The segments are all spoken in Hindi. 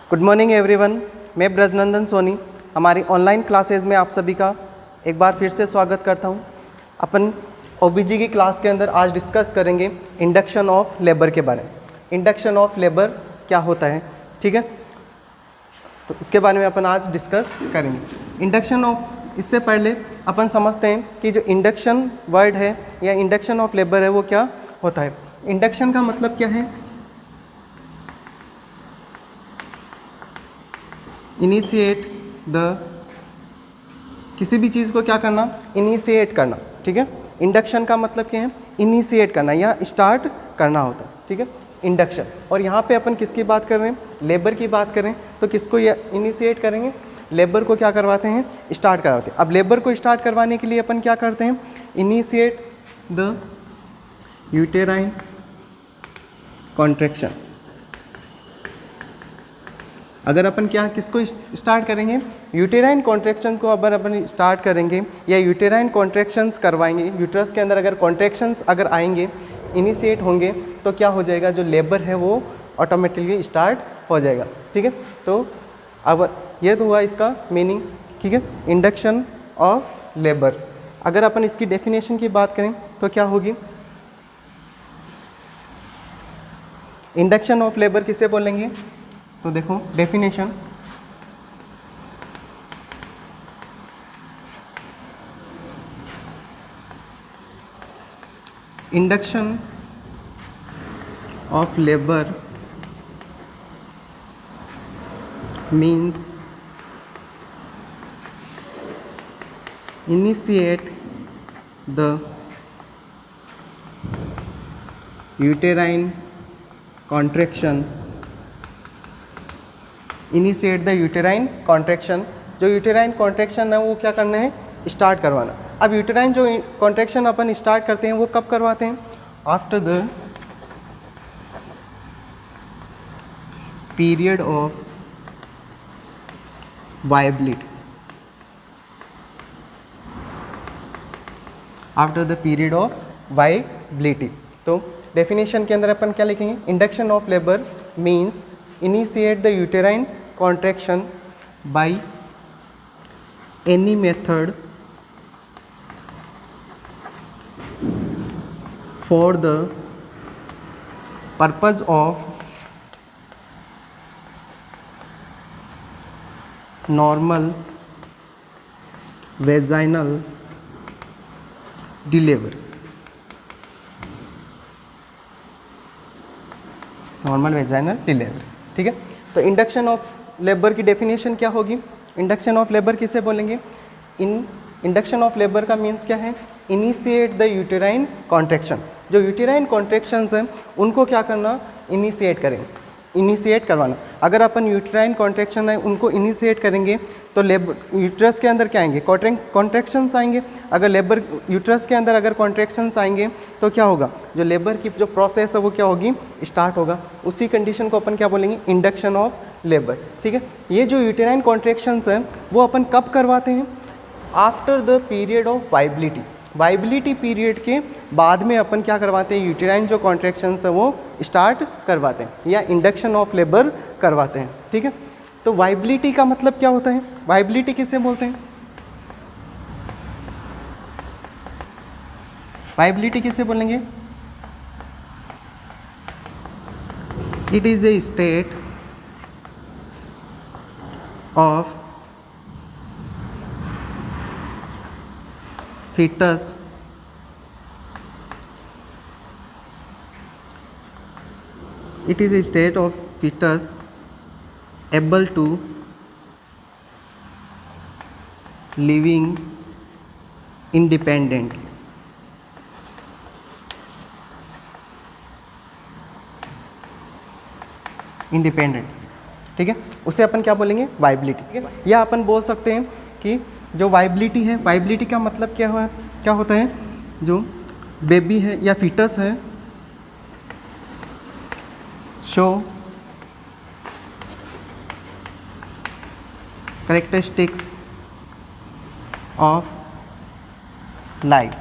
Good morning everyone. मैं ब्रजनंदन सोनी हमारी ऑनलाइन क्लासेस में आप सभी का एक बार फिर से स्वागत करता हूं। अपन ओबीजी की क्लास के अंदर आज डिस्कस करेंगे इंडक्शन ऑफ लेबर के बारे में। इंडक्शन ऑफ लेबर क्या होता है, ठीक है, तो इसके बारे में अपन आज डिस्कस करेंगे। इंडक्शन ऑफ, इससे पहले अपन समझते हैं कि जो इंडक्शन वर्ड है या इंडक्शन ऑफ लेबर है वो क्या होता है। इंडक्शन का मतलब क्या है? इनिशिएट द, किसी भी चीज़ को क्या करना, इनिशिएट करना, ठीक है। इंडक्शन का मतलब क्या है? इनिशिएट करना या स्टार्ट करना होता है, ठीक है, इंडक्शन। और यहाँ पे अपन किसकी बात कर रहे हैं? लेबर की बात कर रहे हैं। तो किसको इनिशिएट करेंगे? लेबर को क्या करवाते हैं? स्टार्ट करवाते हैं। अब लेबर को स्टार्ट करवाने के लिए अपन क्या करते हैं? Initiate the uterine contraction. अगर अपन क्या किसको स्टार्ट करेंगे? यूटेराइन कॉन्ट्रैक्शन को अगर अपन स्टार्ट करेंगे या यूटेराइन कॉन्ट्रैक्शंस करवाएंगे, यूट्रस के अंदर अगर कॉन्ट्रैक्शंस अगर आएंगे, इनिशिएट होंगे, तो क्या हो जाएगा? जो लेबर है वो ऑटोमेटिकली स्टार्ट हो जाएगा, ठीक है। तो अब ये तो हुआ इसका मीनिंग, ठीक है, इंडक्शन ऑफ लेबर। अगर अपन इसकी डेफिनेशन की बात करें तो क्या होगी? इंडक्शन ऑफ लेबर किसे बोलेंगे? तो देखो definition, induction of labour means initiate the uterine contraction. Initiate the uterine contraction, जो यूटेराइन कॉन्ट्रैक्शन है वो क्या करना है? स्टार्ट करवाना। अब यूटेराइन जो कॉन्ट्रैक्शन अपन स्टार्ट करते हैं वो कब करवाते हैं? After the period of viability. After the period of viability. तो डेफिनेशन के अंदर अपन क्या लिखेंगे? Induction of labour means initiate the uterine contraction by any method for the purpose of normal vaginal delivery। Normal vaginal delivery, ठीक है। तो इंडक्शन ऑफ लेबर की डेफिनेशन क्या होगी? इंडक्शन ऑफ लेबर किसे बोलेंगे? इंडक्शन ऑफ लेबर का मीन्स क्या है? Initiate the uterine contraction. जो यूटेराइन कॉन्ट्रैक्शंस हैं उनको क्या करना? इनिशिएट करेंगे, इनिशिएट करवाना। अगर अपन यूटेराइन कॉन्ट्रैक्शन है उनको इनिशिएट करेंगे तो लेबर यूट्रस के अंदर क्या आएंगे? कॉन्ट्रैक्शंस आएंगे। अगर लेबर यूट्रस के अंदर अगर कॉन्ट्रैक्शंस आएंगे तो क्या होगा? जो लेबर की जो प्रोसेस है वो क्या होगी? स्टार्ट होगा। उसी कंडीशन को अपन क्या बोलेंगे? इंडक्शन ऑफ लेबर, ठीक है। ये जो यूटेराइन कॉन्ट्रैक्शंस हैं वो अपन कब करवाते हैं? After the period of viability. Viability period के बाद में अपन क्या करवाते हैं? यूटेराइन जो कॉन्ट्रैक्शंस है वो स्टार्ट करवाते हैं या इंडक्शन ऑफ लेबर करवाते हैं, ठीक है। तो वायबिलिटी का मतलब क्या होता है? वायबिलिटी किसे बोलते हैं? वायबिलिटी किसे बोलेंगे? It is a state of fetus it is a state of fetus able to living independently। Independent, ठीक है, उसे अपन क्या बोलेंगे? वायबिलिटी, ठीक है। या अपन बोल सकते हैं कि जो वायबिलिटी है, वायबिलिटी का मतलब क्या होता है? जो बेबी है या फीटस है शो करेक्टरिस्टिक्स ऑफ लाइफ,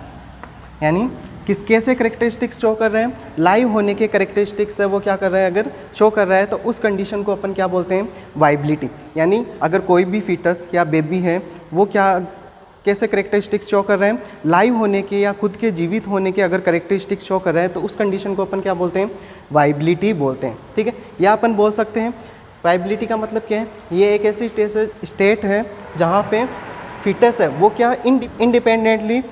यानी कैसे करेक्टरिस्टिक्स शो कर रहे हैं, लाइव होने के करेक्टरिस्टिक्स है वो क्या कर रहा है, अगर शो कर रहा है तो उस कंडीशन को अपन क्या बोलते हैं, वाइबिलिटी। यानी अगर कोई भी फीटस या बेबी है वो क्या कैसे करेक्टरिस्टिक्स शो कर रहे हैं, लाइव होने के या खुद के जीवित होने के अगर करेक्टरिस्टिक्स शो कर रहे हैं तो उस कंडीशन को अपन क्या बोलते हैं, वाइबिलिटी बोलते हैं। ठीक है, या अपन बोल सकते हैं वाइबिलिटी का मतलब क्या है, ये एक ऐसी स्टेट है जहाँ पे फीटस है वो क्या इंडिपेंडेंटली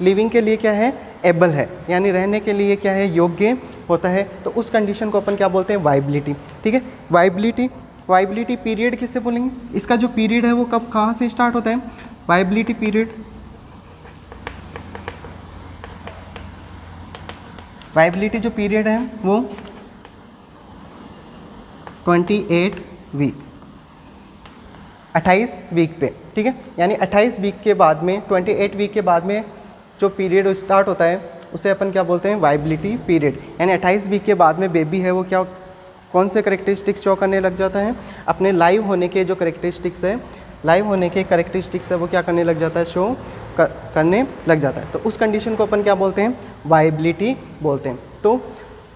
लिविंग के लिए क्या है, एबल है, यानी रहने के लिए क्या है, योग्य होता है। तो उस कंडीशन को अपन क्या बोलते हैं, वाइबिलिटी। ठीक है, वाइबिलिटी पीरियड किससे बोलेंगे, इसका जो पीरियड है वो कब कहाँ से स्टार्ट होता है, वाइबिलिटी जो पीरियड है वो 28 वीक, 28 वीक पे। ठीक है, यानी 28 वीक के बाद में, 28 वीक के बाद में जो पीरियड स्टार्ट होता है उसे अपन क्या बोलते हैं, वाइबिलिटी पीरियड। यानी 28 वीक के बाद में बेबी है वो क्या, कौन से करेक्टरिस्टिक्स शो करने लग जाता है, अपने लाइव होने के जो करेक्टरिस्टिक्स है, लाइव होने के करेक्टरिस्टिक्स है वो क्या करने लग जाता है, शो करने लग जाता है। तो उस कंडीशन को अपन क्या बोलते हैं, वाइबिलिटी बोलते हैं। तो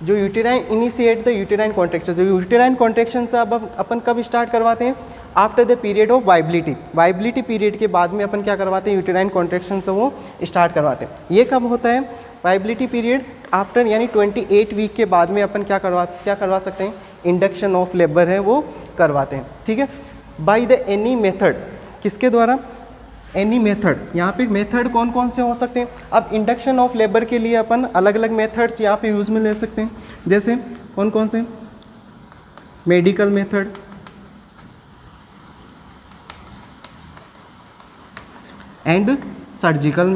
जो uterine initiate the uterine contraction, जो यूटेराइन कॉन्ट्रैक्शन से अब अपन कब स्टार्ट करवाते हैं, after the period of viability period के बाद में अपन क्या करवाते हैं, यूटेराइन कॉन्ट्रैक्शन से वो स्टार्ट करवाते हैं। ये कब होता है, वाइबिलिटी पीरियड आफ्टर, यानी 28 वीक के बाद में अपन क्या करवा सकते हैं, इंडक्शन ऑफ लेबर है वो करवाते हैं। ठीक है, बाय द एनी मेथड, किसके द्वारा, एनी मेथड। यहाँ पे मेथड कौन कौन से हो सकते हैं, अब इंडक्शन ऑफ लेबर के लिए अपन अलग अलग मेथड्स यहाँ पे यूज़ में ले सकते हैं, जैसे कौन कौन से, medical method, and surgical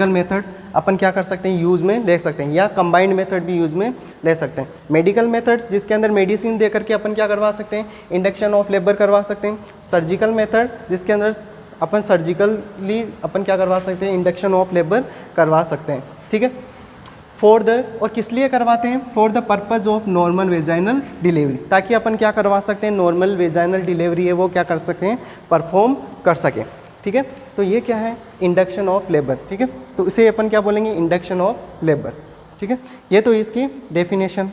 method अपन क्या कर सकते हैं, यूज़ में ले सकते हैं, या कंबाइंड मेथड भी यूज़ में ले सकते हैं। मेडिकल मेथड जिसके अंदर मेडिसिन दे करके अपन क्या करवा सकते हैं, इंडक्शन ऑफ लेबर करवा सकते हैं। सर्जिकल मेथड जिसके अंदर अपन सर्जिकली अपन क्या करवा सकते हैं, इंडक्शन ऑफ लेबर करवा सकते हैं। ठीक है, और किस लिए करवाते हैं, for the purpose of normal vaginal delivery, ताकि अपन क्या करवा सकते हैं, नॉर्मल वेजाइनल डिलीवरी है वो क्या कर सकें, परफॉर्म कर सकें। ठीक है, तो ये क्या है, इंडक्शन ऑफ लेबर। ठीक है, तो इसे अपन क्या बोलेंगे, इंडक्शन ऑफ लेबर। ठीक है, ये तो इसकी डेफिनेशन।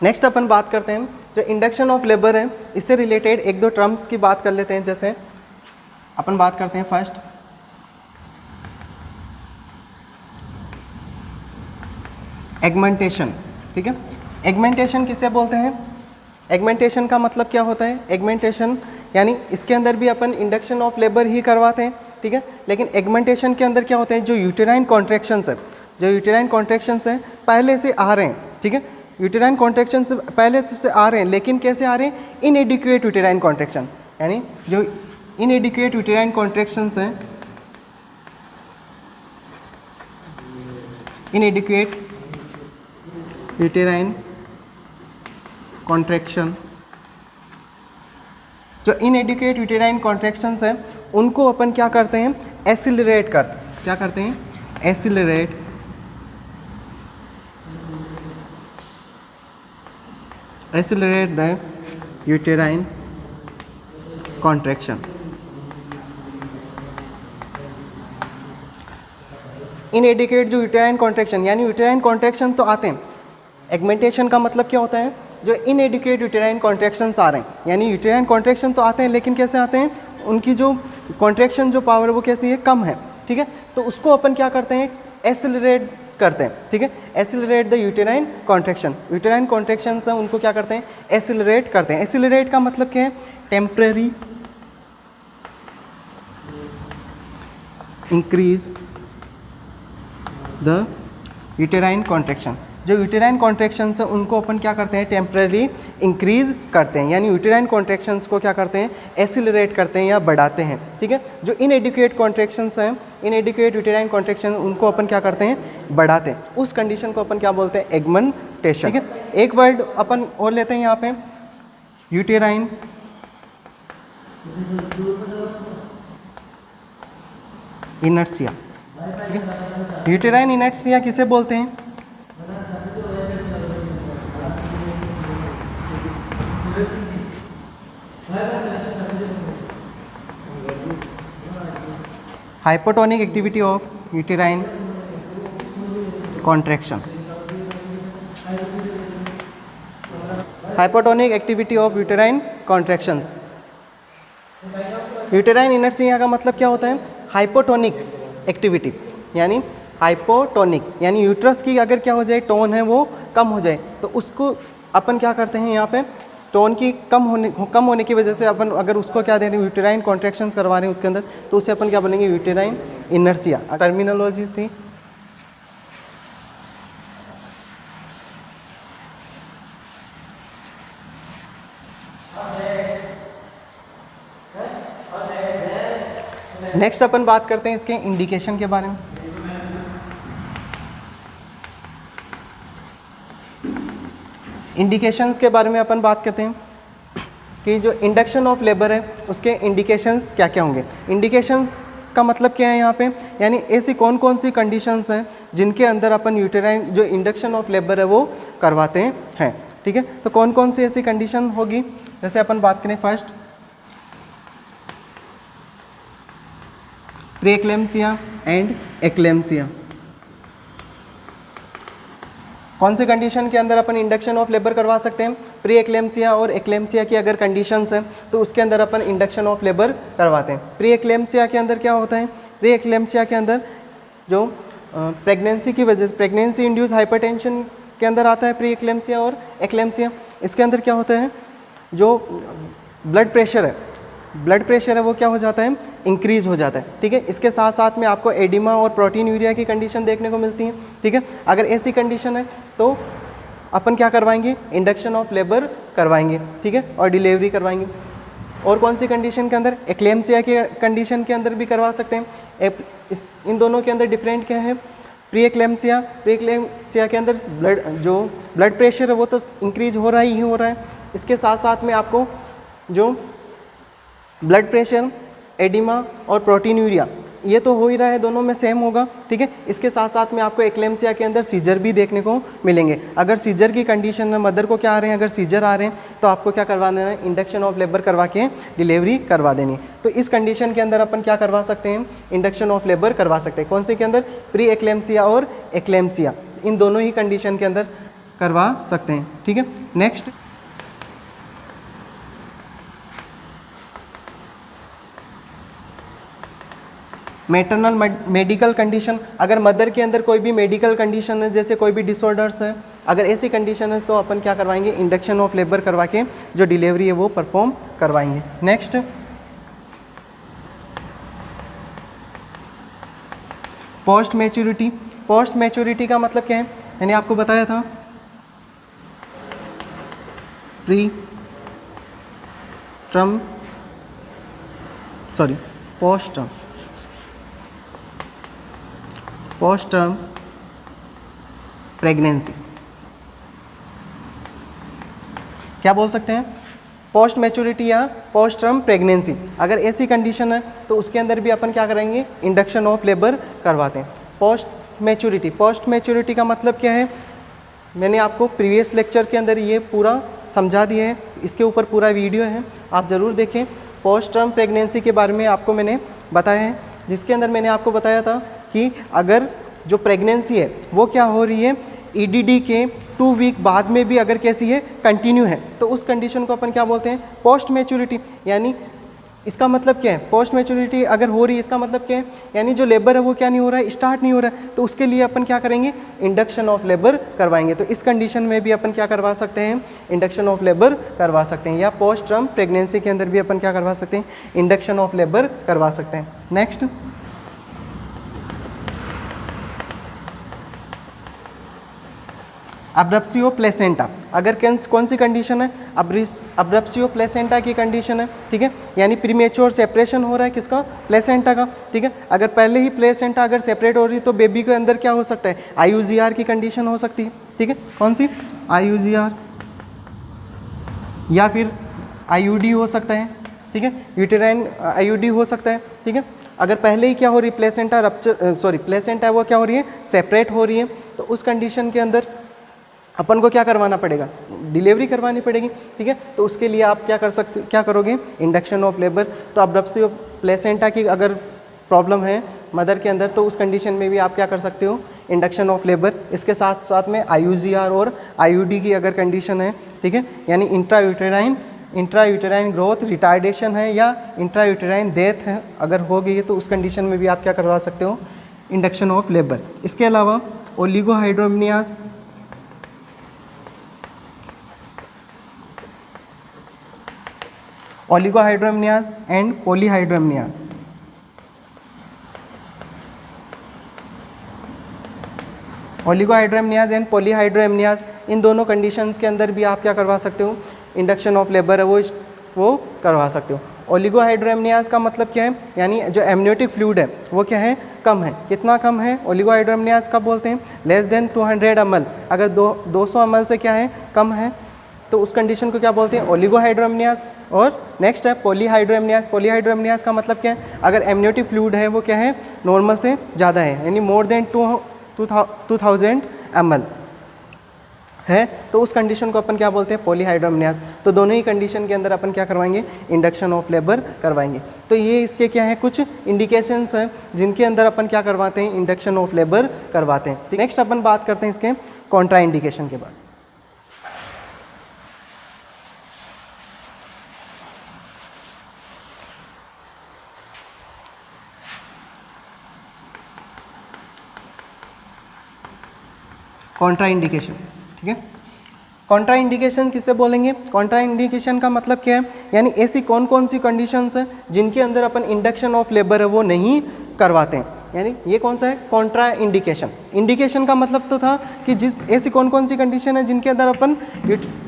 नेक्स्ट अपन बात करते हैं जो इंडक्शन ऑफ लेबर है, इससे रिलेटेड एक दो टर्म्स की बात कर लेते हैं। जैसे अपन बात करते हैं फर्स्ट एगमेंटेशन। ठीक है, एगमेंटेशन किसे बोलते हैं, एगमेंटेशन का मतलब क्या होता है, एगमेंटेशन यानी इसके अंदर भी अपन इंडक्शन ऑफ लेबर ही करवाते हैं। ठीक है, लेकिन एगमेंटेशन के अंदर क्या होते हैं, जो यूटेराइन कॉन्ट्रैक्शंस है पहले से आ रहे हैं। ठीक है, यूटेराइन कॉन्ट्रैक्शन से पहले से आ रहे हैं, लेकिन कैसे आ रहे हैं, इनएडिक्वेट यूटेराइन कॉन्ट्रैक्शन, यानी जो इनएडिक्वेट यूटेराइन कॉन्ट्रैक्शंस हैं, इनएडिक्वेट यूटेराइन कॉन्ट्रैक्शन, जो इनएडिक्वेट यूटेराइन कॉन्ट्रैक्शंस हैं उनको अपन क्या करते हैं, एसिलरेट करते हैं। क्या करते हैं, एसिलरेट द यूटेराइन कॉन्ट्रैक्शन। इनएडिक्वेट जो यूटेराइन कॉन्ट्रैक्शन, यानी यूटेराइन कॉन्ट्रैक्शन तो आते हैं, एगमेंटेशन का मतलब क्या होता है, जो इनएडिक्वेट यूटेराइन कॉन्ट्रैक्शंस आ रहे हैं, यानी यूटेराइन कॉन्ट्रैक्शन तो आते हैं लेकिन कैसे आते हैं, उनकी जो कॉन्ट्रैक्शन जो पावर वो कैसी है, कम है। ठीक है, तो उसको अपन क्या करते हैं, एसिलरेट करते हैं। ठीक है, accelerate the uterine contraction, uterine contraction है उनको क्या करते हैं, एसिलरेट करते हैं। एसिलरेट का मतलब क्या है, temporary increase the uterine contraction, जो यूटेराइन कॉन्ट्रैक्शंस हैं उनको अपन क्या करते हैं, टेम्परेरी इंक्रीज करते हैं, यानी यूटेराइन कॉन्ट्रैक्शंस को क्या करते हैं, एसिलरेट करते हैं या बढ़ाते हैं। ठीक है, जो इनएडिक्वेट कॉन्ट्रैक्शंस हैं, इनएडिक्वेट यूटेराइन कॉन्ट्रैक्शन उनको अपन क्या करते हैं, बढ़ाते हैं। उस कंडीशन को अपन क्या बोलते हैं, एगमेंटेशन। ठीक है, एक वर्ड अपन और लेते हैं यहाँ पे, यूटेराइन इनर्शिया। यूटेराइन इनर्शिया किसे बोलते हैं? Hypotonic activity of uterine contraction. Hypotonic activity of uterine contractions. Uterine inertia का मतलब क्या होता है? हाइपोटोनिक एक्टिविटी, यानी हाइपोटोनिक यानी यूट्रस की अगर क्या हो जाए, टोन है वो कम हो जाए, तो उसको अपन क्या करते हैं यहाँ पे, टोन की कम होने की वजह से अपन अगर उसको क्या दे रहे हैं, यूटेराइन कॉन्ट्रैक्शंस करवा रहे हैं उसके अंदर, तो उसे अपन क्या बोलेंगे? Uterine inertia. टर्मिनोलॉजीज थी। नेक्स्ट अपन बात करते हैं इसके इंडिकेशन के बारे में। इंडिकेशंस के बारे में अपन बात करते हैं कि जो इंडक्शन ऑफ लेबर है उसके इंडिकेशंस क्या क्या होंगे। इंडिकेशंस का मतलब क्या है यहाँ पे, यानी ऐसी कौन कौन सी कंडीशंस हैं जिनके अंदर अपन यूटेराइन जो इंडक्शन ऑफ लेबर है वो करवाते हैं। ठीक है, तो कौन कौन सी ऐसी कंडीशन होगी, जैसे अपन बात करें फर्स्ट प्रीएक्लेम्सिया एंड एक्लेम्सिया। कौन से कंडीशन के अंदर अपन इंडक्शन ऑफ लेबर करवा सकते हैं? प्री एक्लेम्सिया और एक्लेम्सिया की अगर कंडीशंस हैं तो उसके अंदर अपन इंडक्शन ऑफ लेबर करवाते हैं। प्री एक्लेम्सिया के अंदर क्या होता है? प्री एक्लेम्सिया के अंदर जो प्रेगनेंसी की वजह से, प्रेगनेंसी इंड्यूस हाइपरटेंशन के अंदर आता है प्री एक्लेम्सिया और एक्लेम्सिया। इसके अंदर क्या होता है, जो ब्लड प्रेशर है वो क्या हो जाता है? इंक्रीज़ हो जाता है। ठीक है, इसके साथ साथ में आपको एडिमा और प्रोटीन यूरिया की कंडीशन देखने को मिलती है। ठीक है, अगर ऐसी कंडीशन है तो अपन क्या करवाएंगे? इंडक्शन ऑफ लेबर करवाएंगे। ठीक है, और डिलीवरी करवाएंगे। और कौन सी कंडीशन के अंदर? एक्लेम्सिया के कंडीशन के अंदर भी करवा सकते हैं। इन दोनों के अंदर डिफरेंट क्या है? प्री एक्लेम्सिया के अंदर ब्लड प्रेशर है वो तो इंक्रीज हो रहा है। इसके साथ साथ में आपको जो ब्लड प्रेशर, एडिमा और प्रोटीन यूरिया ये तो हो ही रहा है, दोनों में सेम होगा। ठीक है, इसके साथ साथ में आपको एक्लेम्सिया के अंदर सीजर भी देखने को मिलेंगे। अगर सीजर की कंडीशन में मदर को क्या आ रहे हैं, अगर सीजर आ रहे हैं तो आपको क्या करवा देना है? इंडक्शन ऑफ लेबर करवा के डिलीवरी करवा देनी। तो इस कंडीशन के अंदर अपन क्या करवा सकते हैं? इंडक्शन ऑफ लेबर करवा सकते हैं। कौन से के अंदर? प्री एक्लेम्सिया और एक्लेम्सिया, इन दोनों ही कंडीशन के अंदर करवा सकते हैं। ठीक है, नेक्स्ट मैटरनल मेडिकल कंडीशन। अगर मदर के अंदर कोई भी मेडिकल कंडीशन है, जैसे कोई भी डिसऑर्डर्स है, अगर ऐसी कंडीशन है तो अपन क्या करवाएंगे? इंडक्शन ऑफ लेबर करवा के जो डिलीवरी है वो परफॉर्म करवाएंगे। Next post maturity. Post maturity का मतलब क्या है? मैंने आपको बताया था पोस्ट टर्म प्रेगनेंसी। क्या बोल सकते हैं? पोस्ट मैच्योरिटी या पोस्ट टर्म प्रेगनेंसी। अगर ऐसी कंडीशन है तो उसके अंदर भी अपन क्या करेंगे? इंडक्शन ऑफ लेबर करवाते हैं। पोस्ट मैच्योरिटी का मतलब क्या है? मैंने आपको प्रीवियस लेक्चर के अंदर ये पूरा समझा दिया है, इसके ऊपर पूरा वीडियो है, आप ज़रूर देखें। पोस्ट टर्म प्रेगनेंसी के बारे में आपको मैंने बताया है, जिसके अंदर मैंने आपको बताया था कि अगर जो प्रेगनेंसी है वो क्या हो रही है, ईडीडी के 2 वीक बाद में भी अगर कैसी है? कंटिन्यू है, तो उस कंडीशन को अपन क्या बोलते हैं? Post maturity. यानी इसका मतलब क्या है? पोस्ट मैच्योरिटी अगर हो रही है इसका मतलब क्या है? यानी जो लेबर है वो क्या नहीं हो रहा है? स्टार्ट नहीं हो रहा है, तो उसके लिए अपन क्या करेंगे? इंडक्शन ऑफ लेबर करवाएंगे। तो इस कंडीशन में भी अपन क्या करवा सकते हैं? इंडक्शन ऑफ लेबर करवा सकते हैं। या पोस्ट टर्म प्रेगनेंसी के अंदर भी अपन क्या करवा सकते हैं? इंडक्शन ऑफ लेबर करवा सकते हैं। Next abruptio placenta. अगर कौन सी कंडीशन है? अब्रप्सियो प्लेसेंटा की कंडीशन है। ठीक है, यानी प्रीमेच्योर सेपरेशन हो रहा है किसका? प्लेसेंटा का। ठीक है, अगर पहले ही प्लेसेंटा अगर सेपरेट हो रही है तो बेबी के अंदर क्या हो सकता है? IUGR की कंडीशन हो सकती है। ठीक है, कौन सी? IUGR या फिर IUD हो सकता है। ठीक है, यूटेराइन आईयूडी हो सकता है, ठीक है। अगर पहले ही क्या हो रही है, प्लेसेंटा रप्चर प्लेसेंटा वो क्या हो रही है, सेपरेट हो रही है, तो उस कंडीशन के अंदर अपन को क्या करवाना पड़ेगा, डिलीवरी करवानी पड़ेगी, ठीक है। तो उसके लिए आप क्या करोगे, इंडक्शन ऑफ लेबर। तो अब रप्चर प्लेसेंटा की अगर प्रॉब्लम है मदर के अंदर, तो उस कंडीशन में भी आप क्या कर सकते हो, इंडक्शन ऑफ लेबर। इसके साथ साथ में आईयूजीआर और आईयूडी की अगर कंडीशन है, ठीक है, यानी इंट्रायूटेराइन ग्रोथ रिटार्डेशन है या इंट्रायूटेराइन डेथ है अगर हो गई है, तो उस कंडीशन में भी आप क्या करवा सकते हो, इंडक्शन ऑफ लेबर। इसके अलावा ओलिगोहाइड्रोमनियाज, ओलिगोहाइड्रोमनियाज एंड पॉलीहाइड्रोमनियाज। ओलिगोहाइड्रोमनियाज एंड पॉलीहाइड्रोमनियाज, इन दोनों कंडीशंस के अंदर भी आप क्या करवा सकते हो, इंडक्शन ऑफ लेबर है वो करवा सकते हो। ओलिगोहाइड्रोमनियाज का मतलब क्या है, यानी जो एमनियोटिक फ्लूइड है वो क्या है, कम है। कितना कम है, ओलिगोहाइड्रोमनियाज कब बोलते हैं, लेस देन 200 ml। अगर 200 ml से क्या है, कम है, तो उस कंडीशन को क्या बोलते हैं, ओलिगोहाइड्रोमनियाज। और नेक्स्ट है पॉलीहाइड्रोमनियाज। पॉलीहाइड्रोमनियाज का मतलब क्या है, अगर एमनियोटिक फ्लूइड है वो क्या है, नॉर्मल से ज़्यादा है, यानी मोर देन 2000 ml है, तो उस कंडीशन को अपन क्या बोलते हैं, पॉलीहाइड्रोमनियाज। तो दोनों ही कंडीशन के अंदर अपन क्या करवाएंगे, इंडक्शन ऑफ लेबर करवाएंगे। तो ये इसके क्या है, कुछ इंडिकेशंस हैं जिनके अंदर अपन क्या करवाते हैं, इंडक्शन ऑफ लेबर करवाते हैं। नेक्स्ट अपन बात करते हैं इसके कॉन्ट्रा इंडिकेशन के बाद। कॉन्ट्रा इंडिकेशन, ठीक है। कॉन्ट्रा इंडिकेशन किससे बोलेंगे, कॉन्ट्रा इंडिकेशन का मतलब क्या है, यानी ऐसी कौन कौन सी कंडीशंस हैं जिनके अंदर अपन इंडक्शन ऑफ लेबर है वो नहीं करवाते हैं, यानी ये कौन सा है, कॉन्ट्रा इंडिकेशन। इंडिकेशन का मतलब तो था कि ऐसी कौन कौन सी कंडीशन है जिनके अंदर अपन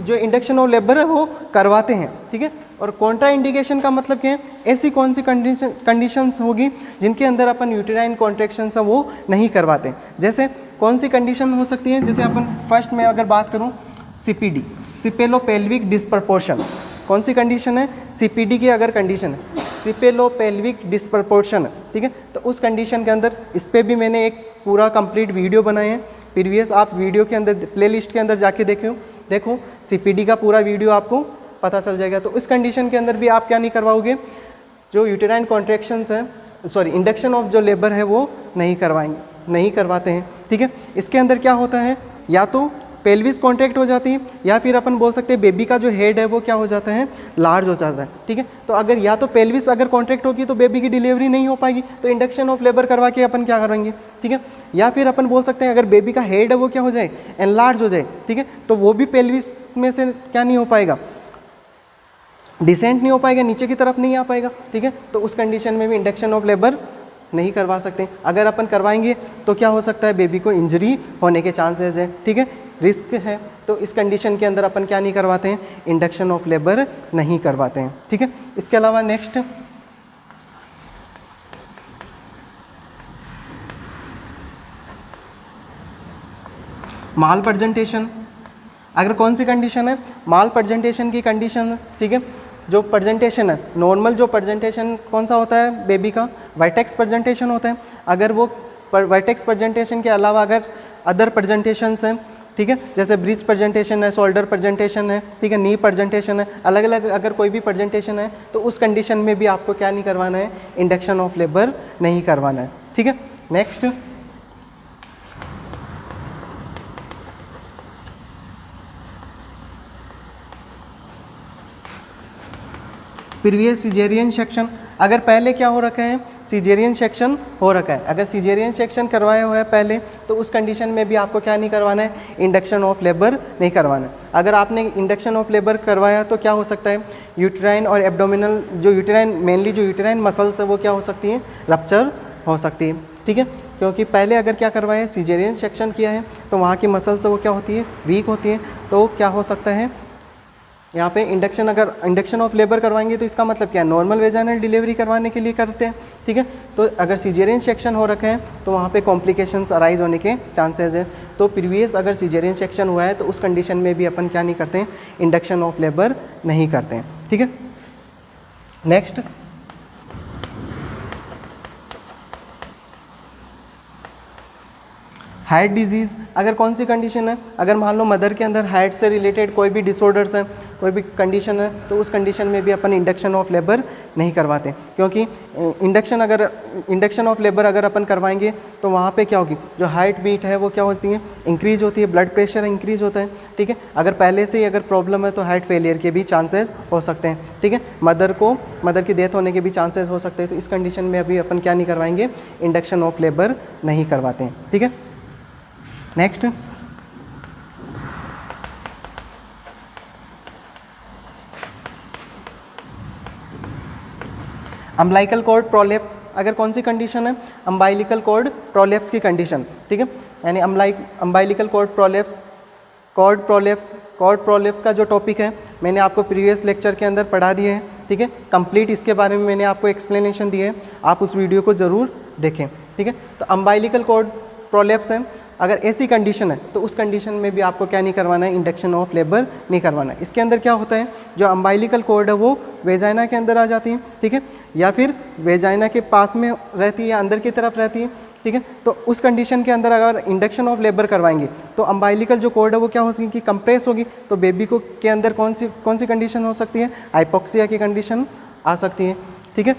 जो इंडक्शन ऑफ लेबर है वो करवाते हैं, ठीक है। और कॉन्ट्रा इंडिकेशन का मतलब क्या है, ऐसी कौन सी कंडीशंस होगी जिनके अंदर अपन यूटेराइन कॉन्ट्रैक्शंस है वो नहीं करवाते। जैसे कौन सी कंडीशन हो सकती है, जैसे अपन फर्स्ट में अगर बात करूं, सीपीडी, सिपेलोपेल्विक डिस्प्रपोर्शन। कौन सी कंडीशन है, सीपीडी की अगर कंडीशन है, सिपेलोपेल्विक डिस्प्रपोर्शन, ठीक है। तो उस कंडीशन के अंदर इस पर भी मैंने एक पूरा कंप्लीट वीडियो बनाए हैं प्रीवियस, आप वीडियो के अंदर प्लेलिस्ट के अंदर जाके देखो सीपीडी का पूरा वीडियो आपको पता चल जाएगा। तो इस कंडीशन के अंदर भी आप क्या नहीं करवाओगे, जो यूटेराइन कॉन्ट्रैक्शंस हैं, सॉरी इंडक्शन ऑफ जो लेबर है वो नहीं करवाते हैं, ठीक है। इसके अंदर क्या होता है, या तो पेल्विस कॉन्ट्रैक्ट हो जाती है, या फिर अपन बोल सकते हैं बेबी का जो हेड है वो क्या हो जाता है, लार्ज हो जाता है, ठीक है। तो अगर या तो पेल्विस अगर कॉन्ट्रैक्ट होगी तो बेबी की डिलीवरी नहीं हो पाएगी, तो इंडक्शन ऑफ लेबर करवा के अपन क्या करेंगे, ठीक है। या फिर अपन बोल सकते हैं अगर बेबी का हेड है वो क्या हो जाए, एनलार्ज हो जाए, ठीक है, तो वो भी पेल्विस में से क्या नहीं हो पाएगा, डिसेंट नहीं हो पाएगा, नीचे की तरफ नहीं आ पाएगा, ठीक है। तो उस कंडीशन में भी इंडक्शन ऑफ लेबर नहीं करवा सकते। अगर अपन करवाएंगे तो क्या हो सकता है, बेबी को इंजरी होने के चांसेस है, ठीक है, रिस्क है। तो इस कंडीशन के अंदर अपन क्या नहीं करवाते हैं, इंडक्शन ऑफ लेबर नहीं करवाते हैं, ठीक है। इसके अलावा नेक्स्ट माल प्रेजेंटेशन। अगर कौन सी कंडीशन है, माल प्रेजेंटेशन की कंडीशन, ठीक है। जो प्रेजेंटेशन है, नॉर्मल जो प्रेजेंटेशन कौन सा होता है बेबी का, वाइटेक्स प्रेजेंटेशन होता है। अगर वो वाइटेक्स प्रेजेंटेशन के अलावा अगर अदर प्रेजेंटेशंस हैं, ठीक है, जैसे ब्रीच प्रेजेंटेशन है, शोल्डर प्रेजेंटेशन है, ठीक है, नी प्रेजेंटेशन है, अलग अलग अगर कोई भी प्रेजेंटेशन है, तो उस कंडीशन में भी आपको क्या नहीं करवाना है, इंडक्शन ऑफ लेबर नहीं करवाना है, ठीक है। Next previous caesarean section. अगर पहले क्या हो रखा है, सिजेरियन सेक्शन हो रखा है, अगर सिजेरियन सेक्शन करवाया हुआ है पहले, तो उस कंडीशन में भी आपको क्या नहीं करवाना है, इंडक्शन ऑफ लेबर नहीं करवाना है। अगर आपने इंडक्शन ऑफ लेबर करवाया तो क्या हो सकता है, यूट्राइन और एब्डोमिनल जो यूट्राइन मेनली जो यूट्राइन मसल्स है वो क्या हो सकती है, रप्चर हो सकती है, ठीक है। क्योंकि पहले अगर क्या करवाया, सिजेरियन सेक्शन किया है, तो वहाँ की मसल्स वो क्या होती है, वीक होती है। तो क्या हो सकता है यहाँ पे अगर इंडक्शन ऑफ लेबर करवाएंगे तो इसका मतलब क्या है, नॉर्मल वेजाइनल डिलीवरी करवाने के लिए करते हैं, ठीक है। तो अगर सिजेरियन सेक्शन हो रखे हैं तो वहाँ पे कॉम्प्लिकेशंस अराइज होने के चांसेस हैं। तो प्रीवियस अगर सिजेरियन सेक्शन हुआ है तो उस कंडीशन में भी अपन क्या नहीं करते हैं, इंडक्शन ऑफ लेबर नहीं करते हैं, ठीक है। नेक्स्ट, हार्ट डिजीज़, अगर कौन सी कंडीशन है, अगर मान लो मदर के अंदर हार्ट से रिलेटेड कोई भी डिसऑर्डर्स है, कोई भी कंडीशन है, तो उस कंडीशन में भी अपन इंडक्शन ऑफ लेबर नहीं करवाते, क्योंकि इंडक्शन ऑफ लेबर अगर अपन करवाएंगे तो वहाँ पे क्या होगी, जो हार्ट बीट है वो क्या होती है, इंक्रीज होती है, ब्लड प्रेशर इंक्रीज होता है, ठीक है। अगर पहले से ही अगर प्रॉब्लम है तो हार्ट फेलियर के भी चांसेस हो सकते हैं, ठीक है। मदर की डेथ होने के भी चांसेस हो सकते हैं, तो इस कंडीशन में अभी अपन क्या नहीं करवाएंगे, इंडक्शन ऑफ लेबर नहीं करवाते हैं, ठीक है। नेक्स्ट, अम्बिलिकल कॉर्ड प्रोलेप्स, अगर कौन सी कंडीशन है, अम्बिलिकल कॉर्ड प्रोलेप्स की कंडीशन, ठीक है। यानी अम्बिलिकल कॉर्ड प्रोलेप्स का जो टॉपिक है मैंने आपको प्रीवियस लेक्चर के अंदर पढ़ा दिए हैं, ठीक है। कंप्लीट इसके बारे में मैंने आपको एक्सप्लेनेशन दिए है, आप उस वीडियो को ज़रूर देखें, ठीक है। तो अम्बिलिकल कॉर्ड प्रोलेप्स है, अगर ऐसी कंडीशन है तो उस कंडीशन में भी आपको क्या नहीं करवाना है, इंडक्शन ऑफ लेबर नहीं करवाना है। इसके अंदर क्या होता है, जो अम्बिलिकल कॉर्ड है वो वेजाइना के अंदर आ जाती है, ठीक है, या फिर वेजाइना के पास में रहती है या अंदर की तरफ रहती है, ठीक है। तो उस कंडीशन के अंदर अगर इंडक्शन ऑफ लेबर करवाएंगे तो अम्बिलिकल जो कॉर्ड है वो क्या होगी कि कंप्रेस होगी, तो बेबी को के अंदर कौन सी कंडीशन हो सकती है, हाइपोक्सिया की कंडीशन आ सकती है, ठीक है,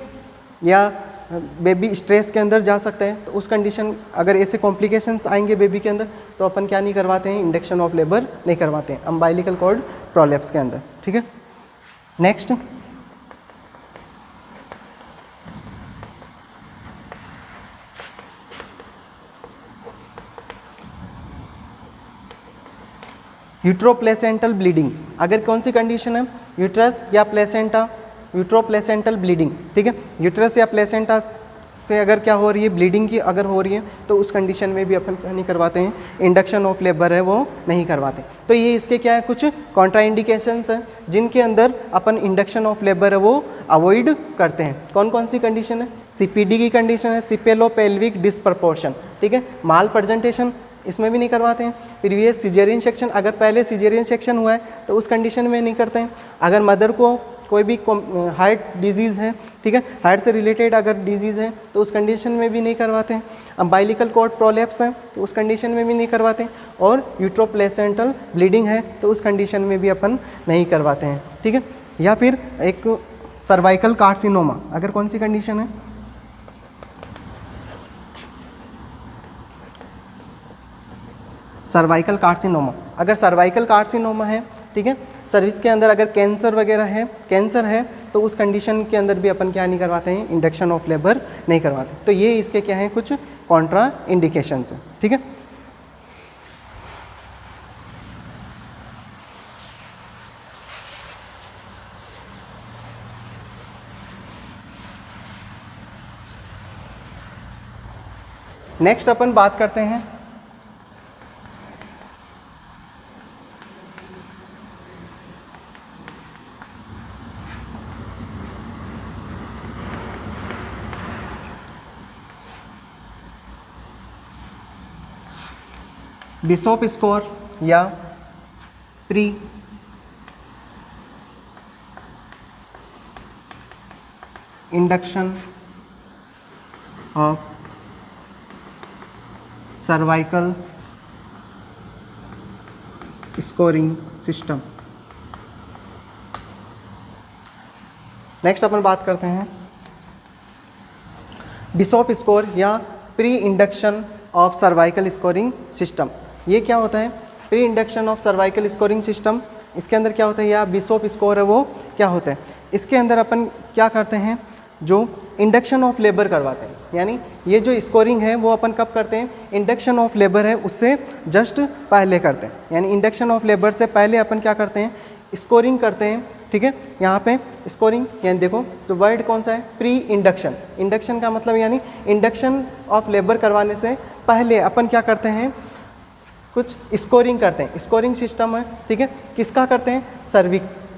या बेबी स्ट्रेस के अंदर जा सकता है। तो उस कंडीशन अगर ऐसे कॉम्प्लिकेशंस आएंगे बेबी के अंदर तो अपन क्या नहीं करवाते हैं, इंडक्शन ऑफ लेबर नहीं करवाते हैं अम्बिलिकल कॉर्ड प्रोलेप्स के अंदर, ठीक है। नेक्स्ट, यूट्रोप्लेसेंटल ब्लीडिंग, अगर कौन सी कंडीशन है, यूट्रस या प्लेसेंटा, यूट्रोप्लेसेंटल ब्लीडिंग, ठीक है। यूट्रस या प्लेसेंटा से अगर क्या हो रही है, ब्लीडिंग की अगर हो रही है तो उस कंडीशन में भी अपन क्या नहीं करवाते हैं, इंडक्शन ऑफ लेबर है वो नहीं करवाते। तो ये इसके क्या है, कुछ कॉन्ट्राइंडिकेशंस हैं जिनके अंदर अपन इंडक्शन ऑफ लेबर है वो अवॉइड करते हैं। कौन कौन सी कंडीशन है, सीपीडी की कंडीशन है, सिपेलोपेल्विक डिस्प्रपोर्शन, ठीक है, माल प्रेजेंटेशन, इसमें भी नहीं करवाते हैं। प्रीवियस सिजेरियन सेक्शन, अगर पहले सिजेरियन सेक्शन हुआ है तो उस कंडीशन में नहीं करते हैं। अगर मदर को कोई भी हार्ट डिजीज़ है, ठीक है, हार्ट से रिलेटेड अगर डिजीज़ है तो उस कंडीशन में भी नहीं करवाते हैं। अम्बिलिकल कॉर्ड प्रोलेप्स है तो उस कंडीशन में भी नहीं करवाते हैं, और यूट्रोप्लेसेंटल ब्लीडिंग है तो उस कंडीशन में भी अपन नहीं करवाते हैं, ठीक है। या फिर एक सर्वाइकल कार्सिनोमा, अगर कौन सी कंडीशन है, सर्वाइकल कार्सिनोमा, अगर सर्वाइकल कार्सिनोमा है, ठीक है, सर्विस के अंदर अगर कैंसर वगैरह है, कैंसर है तो उस कंडीशन के अंदर भी अपन क्या नहीं करवाते हैं, इंडक्शन ऑफ लेबर नहीं करवाते। तो ये इसके क्या हैं, कुछ कॉन्ट्रा इंडिकेशंस हैं, ठीक है। नेक्स्ट अपन बात करते हैं बिशॉप स्कोर या pre induction of cervical scoring system. Next अपन बात करते हैं बिशॉप स्कोर या pre induction of cervical scoring system. ये क्या होता है, pre induction of cervical scoring system, इसके अंदर क्या होता है, या बिशॉप स्कोर है वो क्या होता है, इसके अंदर अपन क्या करते हैं, जो इंडक्शन ऑफ लेबर करवाते हैं। यानी ये जो स्कोरिंग है वो अपन कब करते हैं, इंडक्शन ऑफ लेबर है उससे जस्ट पहले करते हैं। यानी इंडक्शन ऑफ लेबर से पहले अपन क्या करते हैं, स्कोरिंग करते हैं, ठीक है। यहाँ पे स्कोरिंग यानी देखो तो वर्ड कौन सा है, प्री इंडक्शन। इंडक्शन का मतलब यानी इंडक्शन ऑफ लेबर करवाने से पहले अपन क्या करते हैं, कुछ स्कोरिंग करते हैं। स्कोरिंग सिस्टम है, ठीक है, किसका करते हैं,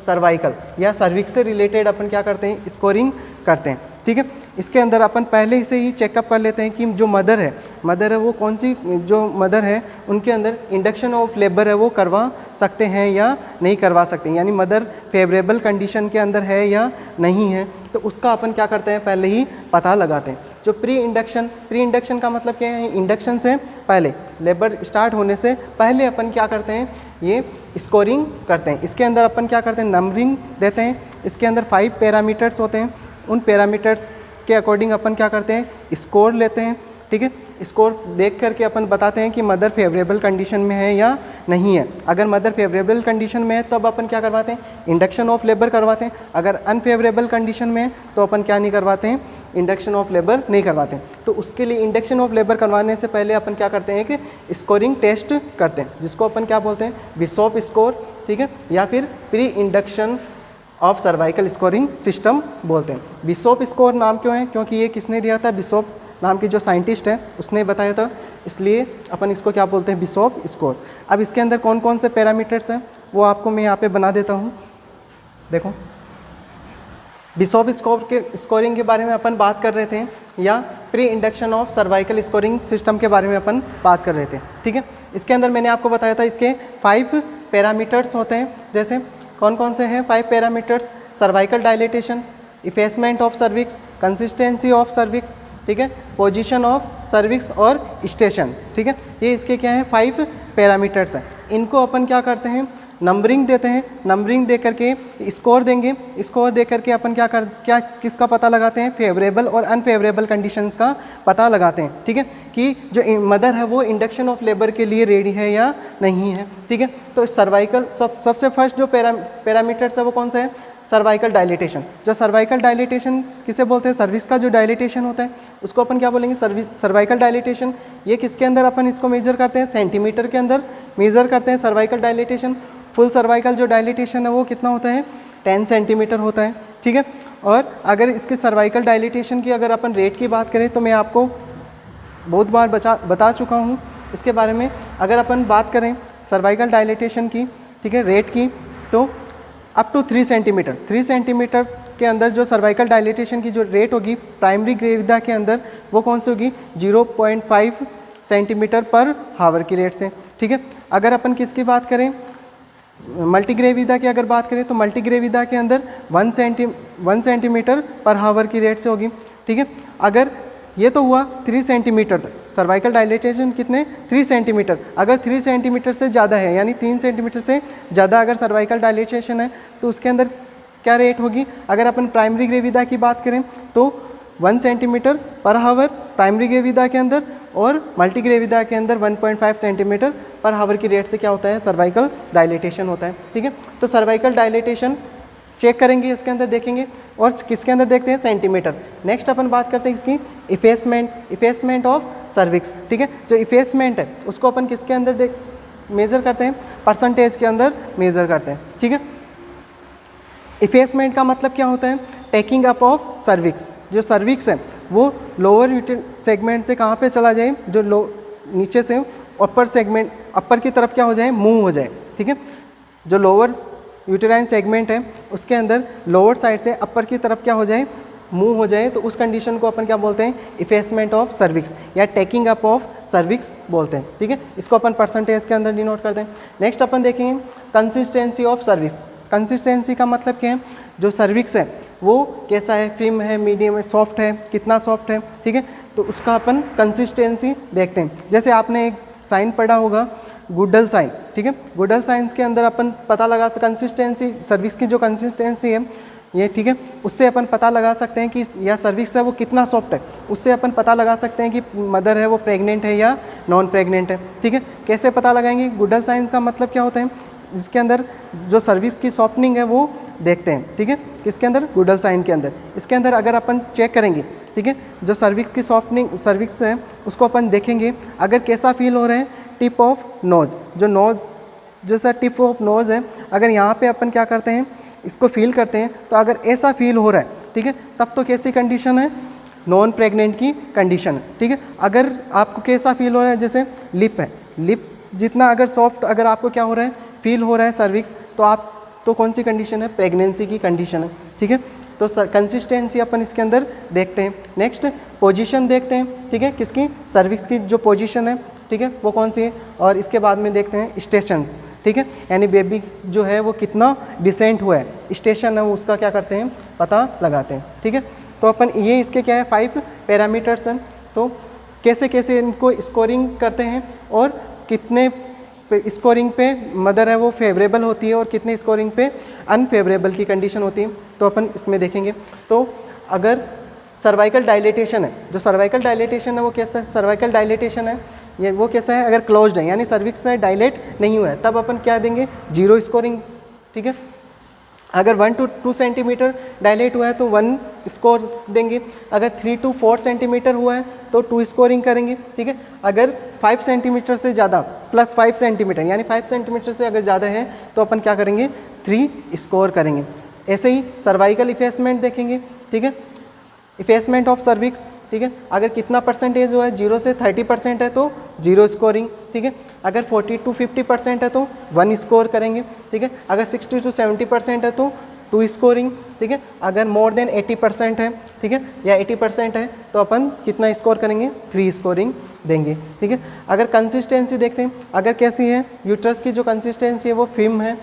सर्वाइकल या सर्विक्स से रिलेटेड अपन क्या करते हैं, स्कोरिंग करते हैं। ठीक है। इसके अंदर अपन पहले से ही चेकअप कर लेते हैं कि जो मदर है वो कौन सी, जो मदर है उनके अंदर इंडक्शन ऑफ लेबर है वो करवा सकते हैं या नहीं करवा सकते, यानी मदर फेवरेबल कंडीशन के अंदर है या नहीं है, तो उसका अपन क्या करते हैं पहले ही पता लगाते हैं। जो प्री इंडक्शन का मतलब क्या है, इंडक्शन से पहले, लेबर स्टार्ट होने से पहले अपन क्या करते हैं, ये स्कोरिंग करते हैं। इसके अंदर अपन क्या करते हैं, नंबरिंग देते हैं। इसके अंदर 5 पैरामीटर्स होते हैं, उन पैरामीटर्स के अकॉर्डिंग अपन क्या करते हैं, स्कोर लेते हैं। ठीक है, स्कोर देख करके अपन बताते हैं कि मदर फेवरेबल कंडीशन में है या नहीं है। अगर मदर फेवरेबल कंडीशन में है तो अब अपन क्या करवाते हैं, इंडक्शन ऑफ लेबर करवाते हैं। अगर अनफेवरेबल कंडीशन में है तो अपन क्या नहीं करवाते हैं, इंडक्शन ऑफ लेबर नहीं करवाते हैं। तो उसके लिए इंडक्शन ऑफ लेबर करवाने से पहले अपन क्या करते हैं कि स्कोरिंग टेस्ट करते हैं, जिसको अपन क्या बोलते हैं, बिशॉप स्कोर, ठीक है, या फिर pre induction of cervical scoring system बोलते हैं। बिशॉप स्कोर नाम क्यों है, क्योंकि ये किसने दिया था, बिशॉप नाम की जो साइंटिस्ट है उसने बताया था, इसलिए अपन इसको क्या बोलते हैं, बिशॉप स्कोर। अब इसके अंदर कौन कौन से पैरामीटर्स हैं वो आपको मैं यहाँ पे बना देता हूँ। देखो, बिशॉप स्कोर के स्कोरिंग के बारे में अपन बात कर रहे थे, या pre induction of cervical scoring system के बारे में अपन बात कर रहे थे। ठीक है, इसके अंदर मैंने आपको बताया था इसके 5 पैरामीटर्स होते हैं। जैसे कौन कौन से हैं 5 parameters, cervical dilatation, effacement of cervix, consistency of cervix, ठीक है, पोजीशन ऑफ सर्विक्स और स्टेशन। ठीक है, ये इसके क्या हैं, 5 पैरामीटर्स हैं। इनको अपन क्या करते हैं, नंबरिंग देते हैं। नंबरिंग दे करके स्कोर देंगे, स्कोर दे करके अपन क्या किसका पता लगाते हैं, फेवरेबल और अनफेवरेबल कंडीशंस का पता लगाते हैं। ठीक है, कि जो मदर है वो इंडक्शन ऑफ लेबर के लिए रेडी है या नहीं है। ठीक है, तो सर्वाइकल सबसे फर्स्ट जो पैरामीटर्स है वो कौन सा है, सर्वाइकल डायलिटेशन। जो सर्वाइकल डायलिटेशन किसे बोलते हैं, सर्विस का जो डायलिटेशन होता है उसको अपन क्या बोलेंगे, सर्वाइकल डायलिटेशन। ये किसके अंदर अपन इसको मेजर करते हैं, सेंटीमीटर के अंदर मेजर करते हैं सर्वाइकल डायलिटेशन। फुल सर्वाइकल जो डायलिटेशन है वो कितना होता है, 10 सेंटीमीटर होता है। ठीक है, और अगर इसके सर्वाइकल डायलिटेशन की अगर अपन रेट की बात करें तो मैं आपको बहुत बार बता चुका हूँ इसके बारे में। अगर अपन बात करें सर्वाइकल डायलिटेशन की, ठीक है, रेट की, तो अप टू 3 सेंटीमीटर, 3 सेंटीमीटर के अंदर जो सर्वाइकल डायलिटेशन की जो रेट होगी प्राइमरी ग्रेविदा के अंदर वो कौन सी होगी, 0.5 सेंटीमीटर पर हावर की रेट से। ठीक है, अगर अपन किसकी बात करें, मल्टीग्रेविदा की अगर बात करें तो मल्टीग्रेविदा के अंदर 1 सेंटीमीटर पर हावर की रेट से होगी। ठीक है, अगर ये तो हुआ 3 सेंटीमीटर तक, सर्वाइकल डायलिटेशन कितने, 3 सेंटीमीटर। अगर 3 सेंटीमीटर से ज़्यादा है, यानी 3 सेंटीमीटर से ज़्यादा अगर सर्वाइकल डायलिटेशन है तो उसके अंदर क्या रेट होगी। अगर अपन प्राइमरी ग्रेविदा की बात करें तो 1 सेंटीमीटर पर हावर प्राइमरी ग्रेविदा के अंदर, और मल्टी ग्रेविदा के अंदर 1.5 सेंटीमीटर पर हावर की रेट से क्या होता है, सर्वाइकल डायलिटेशन होता है। ठीक है, तो सर्वाइकल डायलिटेशन चेक करेंगे, इसके अंदर देखेंगे, और किसके अंदर देखते हैं, सेंटीमीटर। नेक्स्ट अपन बात करते हैं इसकी इफेसमेंट ऑफ सर्विक्स। ठीक है, जो इफेसमेंट है उसको अपन किसके अंदर मेज़र करते हैं, परसेंटेज के अंदर मेज़र करते हैं। ठीक है, इफेसमेंट का मतलब क्या होता है, टेकिंग अप ऑफ सर्विक्स। जो सर्विक्स है वो लोअर सेगमेंट से कहाँ पे चला जाए, जो नीचे से अपर सेगमेंट, अपर की तरफ क्या हो जाए, मूव हो जाए। ठीक है, जो लोअर यूटेराइन सेगमेंट है उसके अंदर लोअर साइड से अपर की तरफ क्या हो जाए, मूव हो जाए, तो उस कंडीशन को अपन क्या बोलते हैं, इफेसमेंट ऑफ सर्विक्स या टेकिंग अप ऑफ सर्विक्स बोलते हैं। ठीक है, इसको अपन परसेंटेज के अंदर डिनोट करते हैं। नेक्स्ट अपन देखेंगे कंसिस्टेंसी ऑफ सर्विस। कंसिस्टेंसी का मतलब क्या है, जो सर्विक्स है वो कैसा है, फ्रीम है, मीडियम है, सॉफ्ट है, कितना सॉफ्ट है। ठीक है, तो उसका अपन कंसिस्टेंसी देखते हैं। जैसे आपने एक साइन पढ़ा होगा, गुडल साइन। ठीक है, गुडल साइंस के अंदर अपन पता लगा कंसिस्टेंसी, सर्विस की जो कंसिस्टेंसी है ये, ठीक है, उससे अपन पता लगा सकते हैं कि यह सर्विस है वो कितना सॉफ्ट है। उससे अपन पता लगा सकते हैं कि मदर है वो प्रेग्नेंट है या नॉन प्रेग्नेंट है। ठीक है, कैसे पता लगाएंगे, गुडल साइंस का मतलब क्या होता है, जिसके अंदर जो सर्विस की सॉफ्टनिंग है वो देखते हैं। ठीक है, किसके अंदर, गुडल साइन के अंदर। इसके अंदर अगर अपन चेक करेंगे, ठीक है, जो सर्विक्स की सॉफ्टनिंग सर्विक्स है उसको अपन देखेंगे, अगर कैसा फील हो रहा है, टिप ऑफ नोज़, जो नोज जैसा टिप ऑफ नोज़ है, अगर यहाँ पे अपन क्या करते हैं, इसको फील करते हैं, तो अगर ऐसा फील हो रहा है, ठीक है, तब तो कैसी कंडीशन है, नॉन प्रेग्नेंट की कंडीशन है। ठीक है, अगर आपको कैसा फील हो रहा है, जैसे लिप है, लिप जितना अगर सॉफ्ट अगर आपको क्या हो रहा है, फील हो रहा है सर्विक्स, तो आप तो कौन सी कंडीशन है, प्रेगनेंसी की कंडीशन है। ठीक है, तो कंसिस्टेंसी अपन इसके अंदर देखते हैं। नेक्स्ट पोजीशन देखते हैं, ठीक है, किसकी, सर्विक्स की जो पोजीशन है, ठीक है, वो कौन सी है, और इसके बाद में देखते हैं स्टेशंस, ठीक है, यानी बेबी जो है वो कितना डिसेंट हुआ है, स्टेशन है वो उसका क्या करते हैं, पता लगाते हैं, ठीक है। तो अपन ये इसके क्या है 5 पैरामीटर्स हैं, तो कैसे कैसे इनको स्कोरिंग करते हैं और कितने स्कोरिंग पे मदर है वो फेवरेबल होती है और कितने स्कोरिंग पे अनफेवरेबल की कंडीशन होती है, तो अपन इसमें देखेंगे। तो अगर सर्वाइकल डायलेटेशन है, जो सर्वाइकल डायलेटेशन है वो कैसा है, सर्वाइकल डायलेटेशन है ये वो कैसा है, अगर क्लोज्ड है यानी सर्विक्स से डायलेट नहीं हुआ है तब अपन क्या देंगे, 0 स्कोरिंग, ठीक है। अगर 1 to 2 सेंटीमीटर डायलेट हुआ है तो 1 स्कोर देंगे, अगर 3 to 4 सेंटीमीटर हुआ है तो 2 स्कोरिंग करेंगे, ठीक है। अगर 5 सेंटीमीटर से ज़्यादा प्लस 5 सेंटीमीटर यानी 5 सेंटीमीटर से अगर ज़्यादा है तो अपन क्या करेंगे, 3 स्कोर करेंगे। ऐसे ही सर्वाइकल इफेसमेंट देखेंगे, ठीक है, इफेसमेंट ऑफ सर्विक्स, ठीक है, अगर कितना परसेंटेज हुआ है 0 से 30% है तो 0 स्कोरिंग, ठीक है, अगर 40 to 50% है तो 1 स्कोर करेंगे, ठीक है, अगर 60 to 70% है तो 2 स्कोरिंग, ठीक है, अगर मोर देन 80% है, ठीक है, या 80% है तो अपन कितना स्कोर करेंगे, 3 स्कोरिंग देंगे, ठीक है। अगर कंसिस्टेंसी देखते हैं, अगर कैसी है, यूट्रस की जो कंसिस्टेंसी है वो फिल्म है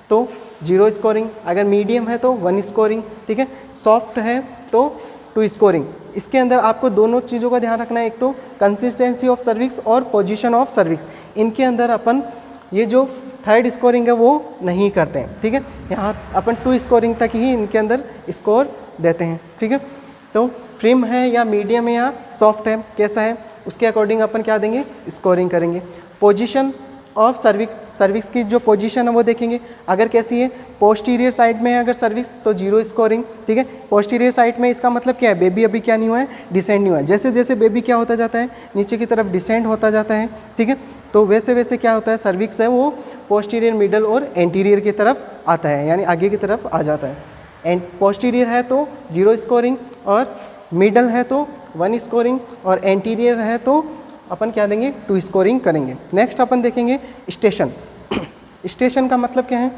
तो 0 स्कोरिंग, अगर मीडियम है तो 1 स्कोरिंग, ठीक है, सॉफ्ट है तो 2 स्कोरिंग। इसके अंदर आपको दोनों चीज़ों का ध्यान रखना है, एक तो कंसिस्टेंसी ऑफ सर्विक्स और पोजीशन ऑफ सर्विक्स, इनके अंदर अपन ये जो 3rd स्कोरिंग है वो नहीं करते हैं, ठीक है, यहाँ अपन 2 स्कोरिंग तक ही इनके अंदर स्कोर देते हैं, ठीक है। तो फ्रिम है या मीडियम है या सॉफ्ट है, कैसा है, उसके अकॉर्डिंग अपन क्या देंगे, स्कोरिंग करेंगे। पोजीशन ऑफ सर्विक्स, सर्विक्स की जो पोजीशन है वो देखेंगे, अगर कैसी है, पोस्टीरियर साइड में है अगर सर्विक्स तो 0 स्कोरिंग, ठीक है। पोस्टीरियर साइड में इसका मतलब क्या है, बेबी अभी क्या नहीं हुआ है, डिसेंड नहीं हुआ है, जैसे जैसे बेबी क्या होता जाता है, नीचे की तरफ डिसेंड होता जाता है, ठीक है, तो वैसे वैसे क्या होता है, सर्विक्स है वो पोस्टीरियर, मिडल और एंटीरियर की तरफ आता है, यानी आगे की तरफ आ जाता है। एंड पोस्टीरियर है तो 0 स्कोरिंग, और मिडल है तो 1 स्कोरिंग, और एंटीरियर है तो अपन क्या देंगे, 2 स्कोरिंग करेंगे। नेक्स्ट अपन देखेंगे स्टेशन। स्टेशन का मतलब क्या है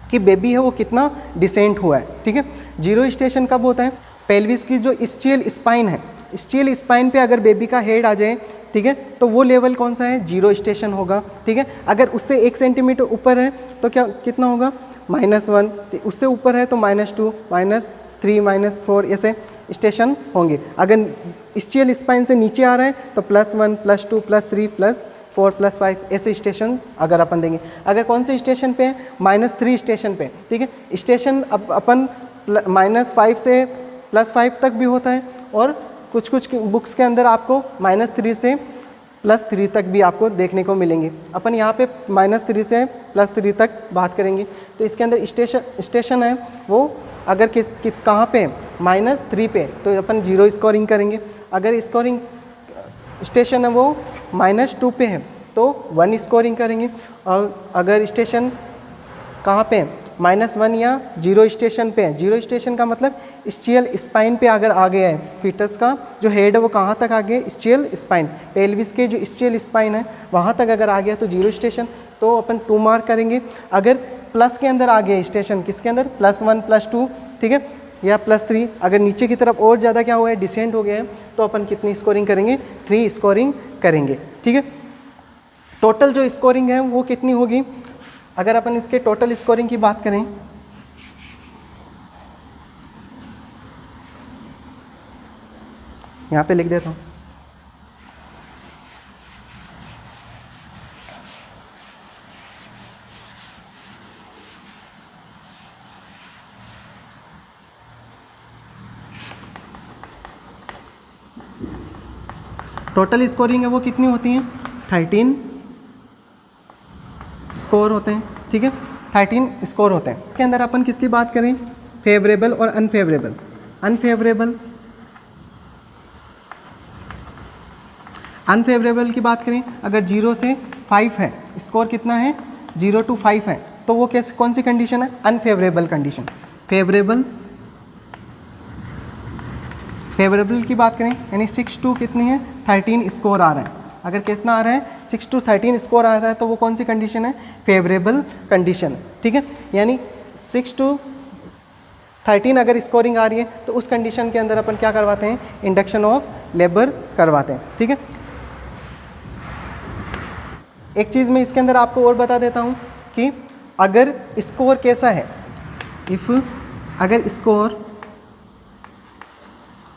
कि बेबी है वो कितना डिसेंट हुआ है, ठीक है। 0 स्टेशन कब होता है, पेल्विस की जो स्चियल स्पाइन है, स्चियल स्पाइन पे अगर बेबी का हेड आ जाए, ठीक है, तो वो लेवल कौन सा है, 0 स्टेशन होगा, ठीक है। अगर उससे 1 सेंटीमीटर ऊपर है तो क्या कितना होगा, -1, उससे ऊपर है तो -2, -3, -4 ऐसे स्टेशन होंगे। अगर स्चियल स्पाइन से नीचे आ रहा है तो +1, +2, +3, +4, +5 ऐसे स्टेशन अगर अपन देंगे। अगर कौन से स्टेशन पे है, -3 स्टेशन पे, ठीक है। स्टेशन अब अपन -5 से +5 तक भी होता है, और कुछ कुछ बुक्स के अंदर आपको -3 से +3 तक भी आपको देखने को मिलेंगे। अपन यहाँ पे -3 से +3 तक बात करेंगे। तो इसके अंदर स्टेशन है वो अगर कहाँ पे -3 पे तो अपन 0 स्कोरिंग करेंगे। अगर स्कोरिंग स्टेशन है वो -2 पे है तो 1 स्कोरिंग करेंगे। और अगर स्टेशन कहाँ पे -1 या 0 स्टेशन पे है, 0 स्टेशन का मतलब स्चियल स्पाइन पे अगर आ गया है, फीटस का जो हेड है वो कहाँ तक आ गया, स्चियल स्पाइन, पेल्विस के जो स्चियल स्पाइन है वहाँ तक अगर आ गया तो 0 स्टेशन, तो अपन 2 मार्क करेंगे। अगर प्लस के अंदर आ गया स्टेशन, किसके अंदर, +1, +2, ठीक है, या +3, अगर नीचे की तरफ और ज़्यादा क्या हुआ है, डिसेंड हो गया है, तो अपन कितनी स्कोरिंग करेंगे, 3 स्कोरिंग करेंगे, ठीक है। टोटल जो स्कोरिंग है वो कितनी होगी, अगर अपन इसके टोटल स्कोरिंग की बात करें, यहाँ पे लिख देता हूँ, टोटल स्कोरिंग है वो कितनी होती है, 13 स्कोर होते हैं, ठीक है, 13 स्कोर होते हैं। इसके अंदर अपन किसकी बात करें, फेवरेबल और अनफेवरेबल। अनफेवरेबल की बात करें, अगर 0 से 5 है, स्कोर कितना है, 0 to 5 है, तो वो कैसे, कौन सी कंडीशन है, अनफेवरेबल कंडीशन। फेवरेबल की बात करें यानी 6 to कितनी है, 13 स्कोर आ रहा है। अगर कितना आ रहा है, 6 to 13 स्कोर आ रहा है, तो वो कौन सी कंडीशन है, फेवरेबल कंडीशन, ठीक है। यानी 6 to 13 अगर स्कोरिंग आ रही है तो उस कंडीशन के अंदर अपन क्या करवाते हैं, इंडक्शन ऑफ लेबर करवाते हैं। ठीक है, एक चीज़ मैं इसके अंदर आपको और बता देता हूँ कि अगर स्कोर कैसा है, इफ़ अगर स्कोर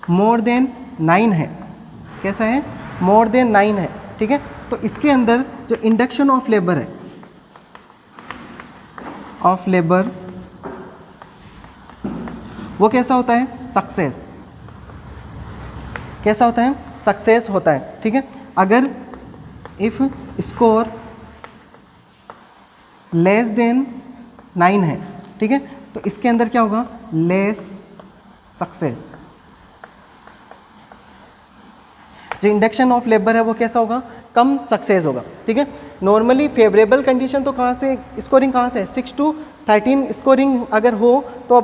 मोर देन 9 है, कैसा है, मोर देन 9 है, ठीक है, तो इसके अंदर जो इंडक्शन ऑफ लेबर है, ऑफ लेबर, वो कैसा होता है, सक्सेस, कैसा होता है, सक्सेस होता है। ठीक है, अगर इफ स्कोर लेस देन 9 है, ठीक है, तो इसके अंदर क्या होगा, लेस सक्सेस। जो इंडक्शन ऑफ लेबर है वो कैसा होगा, कम सक्सेस होगा। ठीक है, नॉर्मली फेवरेबल कंडीशन तो कहाँ से, स्कोरिंग कहाँ से, 6 to 13 स्कोरिंग अगर हो तो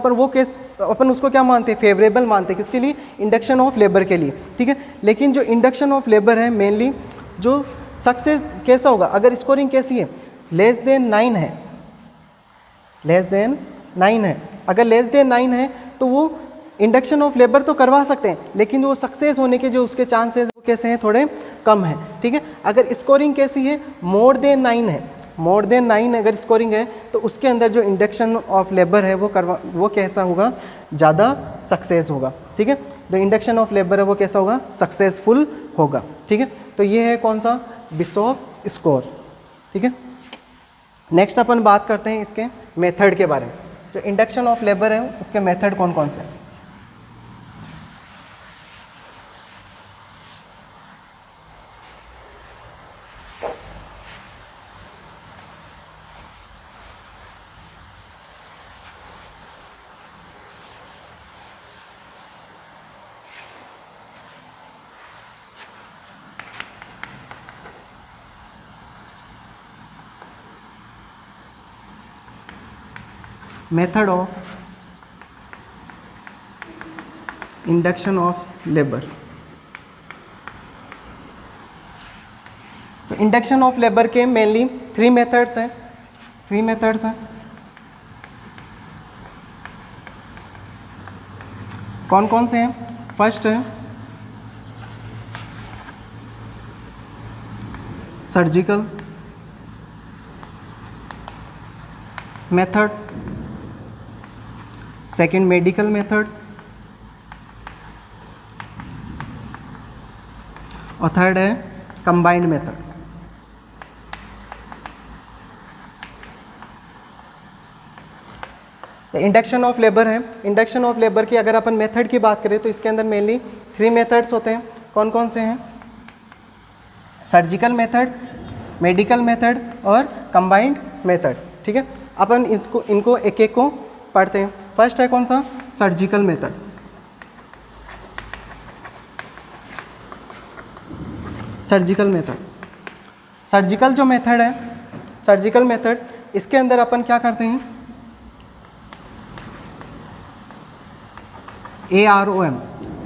अपन उसको क्या मानते हैं, फेवरेबल मानते हैं, किसके लिए, इंडक्शन ऑफ लेबर के लिए। ठीक है, लेकिन जो इंडक्शन ऑफ लेबर है मेनली जो सक्सेस कैसा होगा, अगर स्कोरिंग कैसी है, लेस देन 9 है, लेस देन 9 है, अगर लेस देन 9 है तो वो इंडक्शन ऑफ लेबर तो करवा सकते हैं, लेकिन वो सक्सेस होने के जो उसके चांसेस वो कैसे हैं, थोड़े कम है। ठीक है, अगर स्कोरिंग कैसी है, मोर देन 9 है, मोर देन 9 अगर स्कोरिंग है तो उसके अंदर जो इंडक्शन ऑफ लेबर है वो कैसा होगा, ज़्यादा सक्सेस होगा। ठीक है, जो इंडक्शन ऑफ लेबर है वो कैसा होगा, सक्सेसफुल होगा। ठीक है, तो ये है कौन सा, बिशॉप स्कोर। ठीक है, नेक्स्ट अपन बात करते हैं इसके मेथड के बारे में। जो इंडक्शन ऑफ लेबर है उसके मेथड कौन कौन से हैं। Method of induction of labour. तो इंडक्शन ऑफ लेबर के मेनली 3 मेथड्स हैं, 3 मेथड्स हैं। कौन कौन से हैं, फर्स्ट है surgical method, second medical method और थर्ड है combined method. Induction of labour है, इंडक्शन ऑफ लेबर की अगर अपन मेथड की बात करें तो इसके अंदर मेनली 3 मेथड्स होते हैं। कौन कौन से हैं, सर्जिकल मेथड, मेडिकल मेथड और कंबाइंड मेथड। ठीक है, अपन इनको एक एक को पढ़ते हैं। फर्स्ट है कौन सा, surgical method. Surgical method, surgical जो मेथड है, सर्जिकल मेथड, इसके अंदर अपन क्या करते हैं, AROM,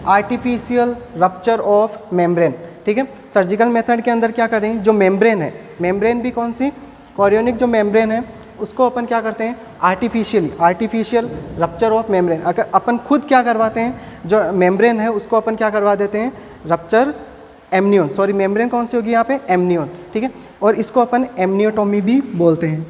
artificial rupture of membrane. ठीक है, सर्जिकल मेथड के अंदर क्या करें, जो मेम्ब्रेन है, मेम्ब्रेन भी कौन सी, कोरियोनिक जो मेम्ब्रेन है उसको अपन क्या करते हैं, आर्टिफिशियल रप्चर ऑफ मेम्ब्रेन। अगर अपन खुद क्या करवाते हैं, जो मेम्ब्रेन है उसको अपन क्या करवा देते हैं, रप्चर एमनियन, सॉरी मेम्ब्रेन कौन सी होगी यहाँ पे, एमनियन। ठीक है, और इसको अपन एमनियोटोमी भी बोलते हैं।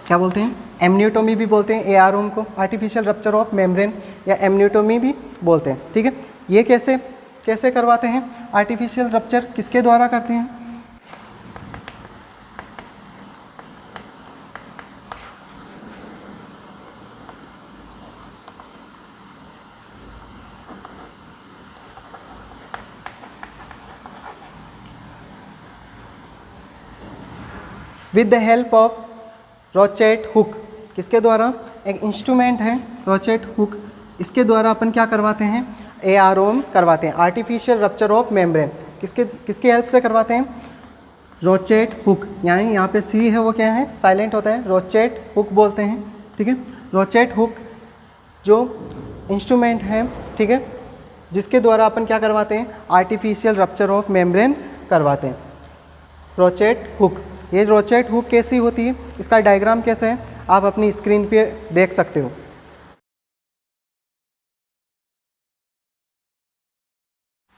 क्या बोलते हैं, एमनियोटोमी भी बोलते हैं AROM को, आर्टिफिशियल रप्चर ऑफ मेम्ब्रेन या एमनियोटोमी भी बोलते हैं। ठीक है, ये कैसे करवाते हैं, आर्टिफिशियल रप्चर किसके द्वारा करते हैं, with the help of rochet hook. किसके द्वारा, एक इंस्ट्रूमेंट है रोचेट हुक, इसके द्वारा अपन क्या करवाते हैं, AROM करवाते हैं, आर्टिफिशियल रप्चर ऑफ मेम्ब्रेन। किसके हेल्प से करवाते हैं, रोचेट हुक, यानी यहाँ पे C है वो क्या है, साइलेंट होता है, रोचेट हुक बोलते हैं। ठीक है, रोचेट हुक जो इंस्ट्रूमेंट है, ठीक है, जिसके द्वारा अपन क्या करवाते हैं, आर्टिफिशियल रप्चर ऑफ मेम्ब्रेन करवाते हैं, रोचेट हुक। ये रोचेट हुक कैसी होती है, इसका डायग्राम कैसा है, आप अपनी स्क्रीन पे देख सकते हो।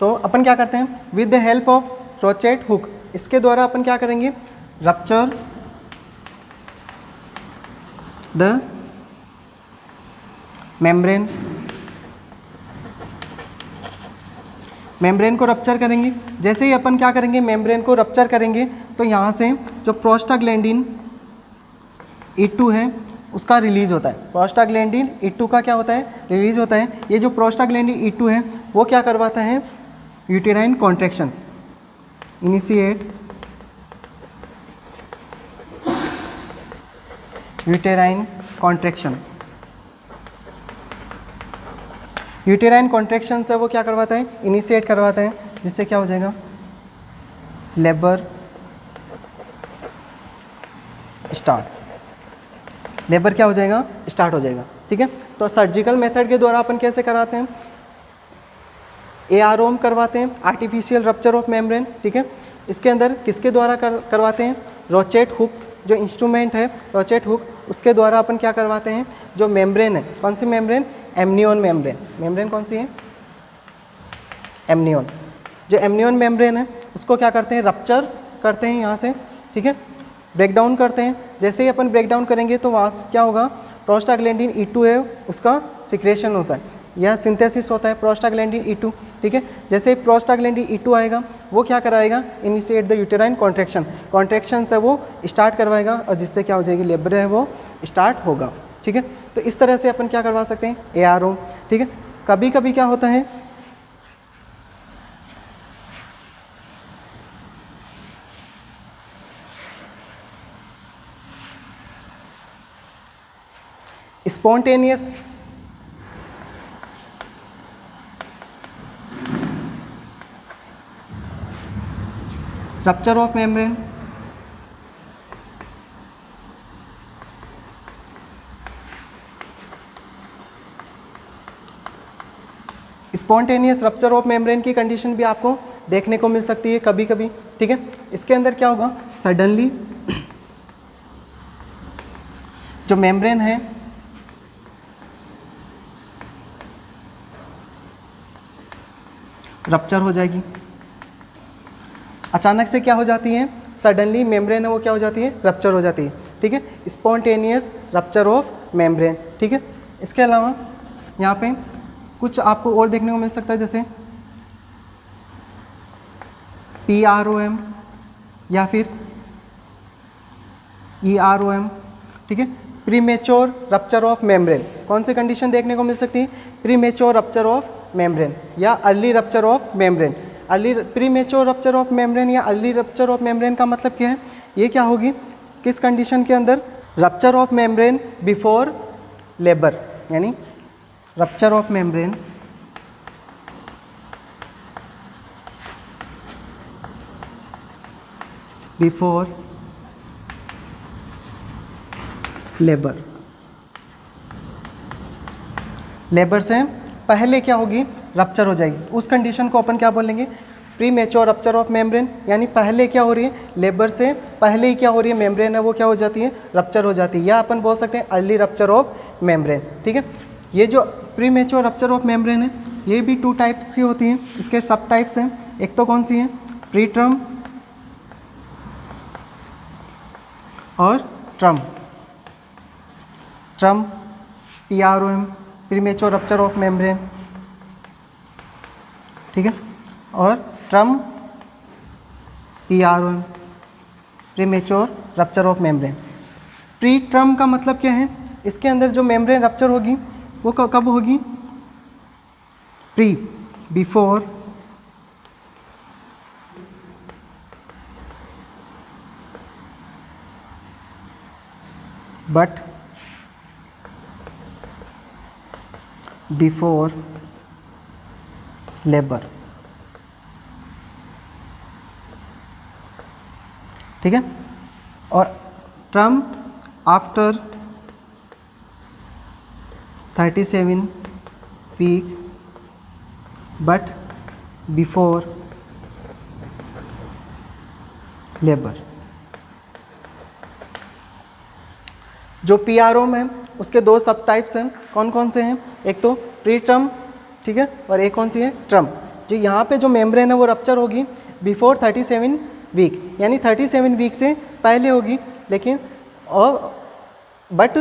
तो अपन क्या करते हैं, with the help of rochet hook, इसके द्वारा अपन क्या करेंगे, रप्चर द मेम्ब्रेन, मेम्ब्रेन को रप्चर करेंगे। जैसे ही अपन क्या करेंगे, मेम्ब्रेन को रप्चर करेंगे तो यहाँ से जो प्रोस्टाग्लैंडिन E2 है उसका रिलीज होता है। प्रोस्टाग्लैंडिन E2 का क्या होता है, रिलीज होता है। ये जो प्रोस्टाग्लैंडिन E2 है वो क्या करवाता है, uterine contraction, initiate uterine contraction. Uterine contraction से वो क्या करवाता है, इनिशिएट करवाता है, जिससे क्या हो जाएगा, लेबर स्टार्ट, लेबर क्या हो जाएगा, स्टार्ट हो जाएगा। ठीक है, तो सर्जिकल मेथड के द्वारा अपन कैसे कराते हैं, AROM करवाते हैं, आर्टिफिशियल रप्चर ऑफ मेम्ब्रेन। ठीक है, इसके अंदर किसके द्वारा करवाते हैं, रोचेट हुक जो इंस्ट्रूमेंट है, रोचेट हुक, उसके द्वारा अपन क्या करवाते हैं, जो मेम्ब्रेन है, कौन सी मेम्ब्रेन, एमनियन मेम्ब्रेन। मेम्ब्रेन कौन सी है, एमनियन। जो एमनियन मेम्ब्रेन है उसको क्या करते हैं, रप्चर करते हैं यहाँ से। ठीक है, ब्रेक डाउन करते हैं। जैसे ही अपन ब्रेक डाउन करेंगे तो वहाँ क्या होगा, प्रोस्टाग्लैंडिन E2 है उसका सिक्रेशन होता है, यह सिंथेसिस होता है प्रोस्टाग्लैंडिन E2। ठीक है, जैसे ही प्रोस्टाग्लैंडिन E2 आएगा वो क्या कराएगा, initiate the uterine contraction, contraction से वो स्टार्ट करवाएगा और जिससे क्या हो जाएगी, लेबर है वो स्टार्ट होगा। ठीक है, तो इस तरह से अपन क्या करवा सकते हैं, AROM। ठीक है, कभी कभी क्या होता है, spontaneous rupture of membrane, spontaneous rupture of membrane की कंडीशन भी आपको देखने को मिल सकती है कभी कभी। ठीक है, इसके अंदर क्या होगा, सडनली जो मेम्ब्रेन है रप्चर हो जाएगी, अचानक से क्या हो जाती है, सडनली मेम्ब्रेन है वो क्या हो जाती है, रप्चर हो जाती है। ठीक है, स्पॉन्टेनियस रप्चर ऑफ मेम्ब्रेन। ठीक है, इसके अलावा यहाँ पे कुछ आपको और देखने को मिल सकता है, जैसे PROM या फिर EROM। ठीक है, प्रीमेच्योर रप्चर ऑफ मेम्ब्रेन, कौन सी कंडीशन देखने को मिल सकती है, प्रीमेच्योर रप्चर ऑफ मेम्ब्रेन या early rupture of membrane. Early premature rupture of membrane या अर्ली रप्चर ऑफ मेम्ब्रेन का मतलब क्या है, ये क्या होगी, किस कंडीशन के अंदर, rupture of membrane before labour, यानी rupture of membrane before labour, labour से पहले क्या होगी, रप्चर हो जाएगी। उस कंडीशन को अपन क्या बोलेंगे, प्रीमेच्योर रप्चर ऑफ मेम्ब्रेन, यानी पहले क्या हो रही है, लेबर से पहले ही क्या हो रही है, मेम्ब्रेन है वो क्या हो जाती है, रप्चर हो जाती है, या अपन बोल सकते हैं अर्ली रप्चर ऑफ मेम्ब्रेन। ठीक है, ये जो प्रीमेच्योर रप्चर ऑफ मेम्ब्रेन है ये भी 2 टाइप्स की होती हैं, इसके सब टाइप्स हैं। एक तो कौन सी है, प्री ट्रम और term. Term PROM, premature rupture of membrane. ठीक है, और term PROM, premature rupture of membrane. Preterm का मतलब क्या है, इसके अंदर जो मेम्ब्रेन रप्चर होगी वो कब होगी, pre, before, but, before labour. ठीक है, और term after 37 week but before labour. जो PRO में उसके दो सब टाइप्स हैं, कौन कौन से हैं? एक तो प्री टर्म, ठीक है, और एक कौन सी है? ट्रम। जो यहाँ पे जो मेम्ब्रेन है वो रप्चर होगी बिफोर 37 वीक, यानी 37 वीक से पहले होगी, लेकिन और बट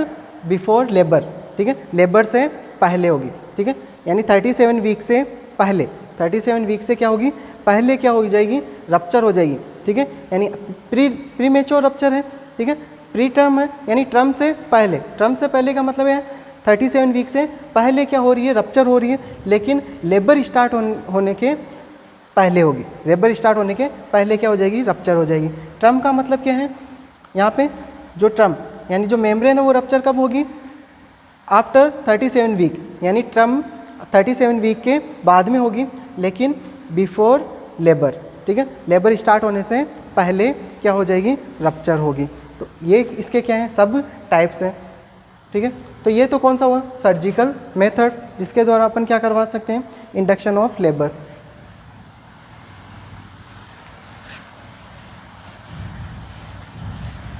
बिफोर लेबर, ठीक है, लेबर से पहले होगी, ठीक है, यानी 37 वीक से पहले, 37 वीक से क्या होगी? पहले क्या हो जाएगी? रप्चर हो जाएगी, ठीक है, यानी प्री मेच्योर रप्चर है, ठीक है, प्री टर्म है, यानी टर्म से पहले। टर्म से पहले का मतलब है 37 वीक से पहले क्या हो रही है? रप्चर हो रही है, लेकिन लेबर स्टार्ट होने के पहले होगी। लेबर स्टार्ट होने के पहले क्या हो जाएगी? रप्चर हो जाएगी। टर्म का मतलब क्या है? यहाँ पे जो टर्म यानी जो मेम्ब्रेन है वो रप्चर कब होगी? आफ्टर 37 वीक, यानी टर्म 37 वीक के बाद में होगी, लेकिन बिफोर लेबर, ठीक है, लेबर स्टार्ट होने से पहले क्या हो जाएगी? रप्चर होगी। तो ये इसके क्या हैं? सब टाइप्स हैं, ठीक है। तो ये तो कौन सा हुआ? सर्जिकल मेथड, जिसके द्वारा अपन क्या करवा सकते हैं? Induction of labour.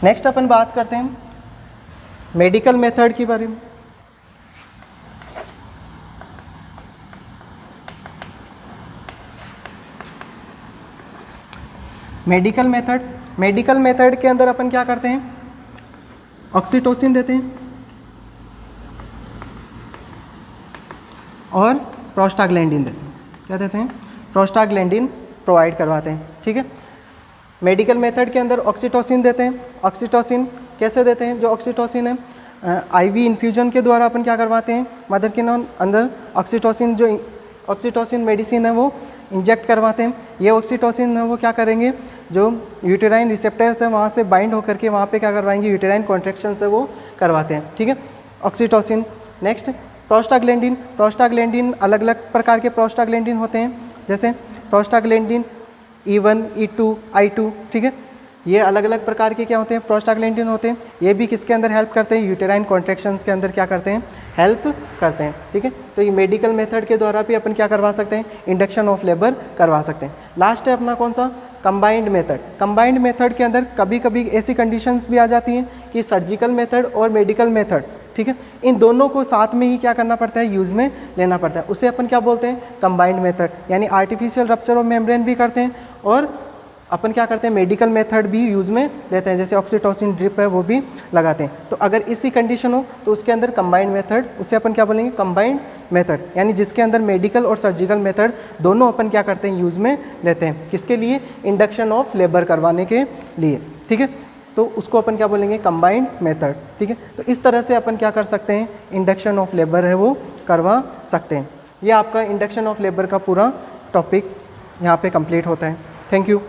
नेक्स्ट अपन बात करते हैं मेडिकल मेथड के बारे में। मेडिकल मेथड के अंदर अपन क्या करते हैं? ऑक्सीटोसिन देते हैं और प्रोस्टाग्लैंडिन देते हैं। क्या देते हैं? प्रोस्टाग्लैंडिन प्रोवाइड करवाते हैं, ठीक है। मेडिकल मेथड के अंदर ऑक्सीटोसिन देते हैं। ऑक्सीटोसिन कैसे देते हैं? जो ऑक्सीटोसिन है IV इन्फ्यूजन के द्वारा अपन क्या करवाते हैं? मदर के अंदर ऑक्सीटोसिन, जो ऑक्सीटोसिन मेडिसिन है वो इंजेक्ट करवाते हैं। ये ऑक्सीटोसिन है वो क्या करेंगे? जो यूटेराइन रिसेप्टर्स है वहाँ से बाइंड होकर के वहाँ पे क्या करवाएंगे? यूटेराइन कॉन्ट्रैक्शन से वो करवाते हैं, ठीक है, ऑक्सीटोसिन। नेक्स्ट प्रोस्टाग्लैंडिन अलग अलग प्रकार के प्रोस्टाग्लैंडिन होते हैं, जैसे प्रोस्टाग्लैंडिन E1, E2, I2, ठीक है, ये अलग अलग प्रकार के क्या होते हैं? प्रोस्टाग्लैंडिन होते हैं। ये भी किसके अंदर हेल्प करते हैं? यूटेराइन कॉन्ट्रैक्शंस के अंदर क्या करते हैं? हेल्प करते हैं, ठीक है। तो ये मेडिकल मेथड के द्वारा भी अपन क्या करवा सकते हैं? इंडक्शन ऑफ लेबर करवा सकते हैं। लास्ट है अपना कौन सा? Combined method. कंबाइंड मेथड के अंदर कभी कभी ऐसी कंडीशंस भी आ जाती हैं कि सर्जिकल मेथड और मेडिकल मेथड, ठीक है, इन दोनों को साथ में ही क्या करना पड़ता है? यूज़ में लेना पड़ता है। उसे अपन क्या बोलते हैं? कंबाइंड मेथड, यानी आर्टिफिशियल रप्चर ऑफ मेम्ब्रेन भी करते हैं और अपन क्या करते हैं? मेडिकल मेथड भी यूज़ में लेते हैं, जैसे ऑक्सीटोसिन ड्रिप है वो भी लगाते हैं। तो अगर इसी कंडीशन हो तो उसके अंदर कंबाइंड मेथड, उसे अपन क्या बोलेंगे? कंबाइंड मेथड, यानी जिसके अंदर मेडिकल और सर्जिकल मेथड दोनों अपन क्या करते हैं? यूज़ में लेते हैं। किसके लिए? इंडक्शन ऑफ लेबर करवाने के लिए, ठीक है। तो उसको अपन क्या बोलेंगे? कंबाइंड मेथड, ठीक है। तो इस तरह से अपन क्या कर सकते हैं? इंडक्शन ऑफ लेबर है वो करवा सकते हैं। ये आपका इंडक्शन ऑफ लेबर का पूरा टॉपिक यहाँ पे कंप्लीट होता है। Thank you.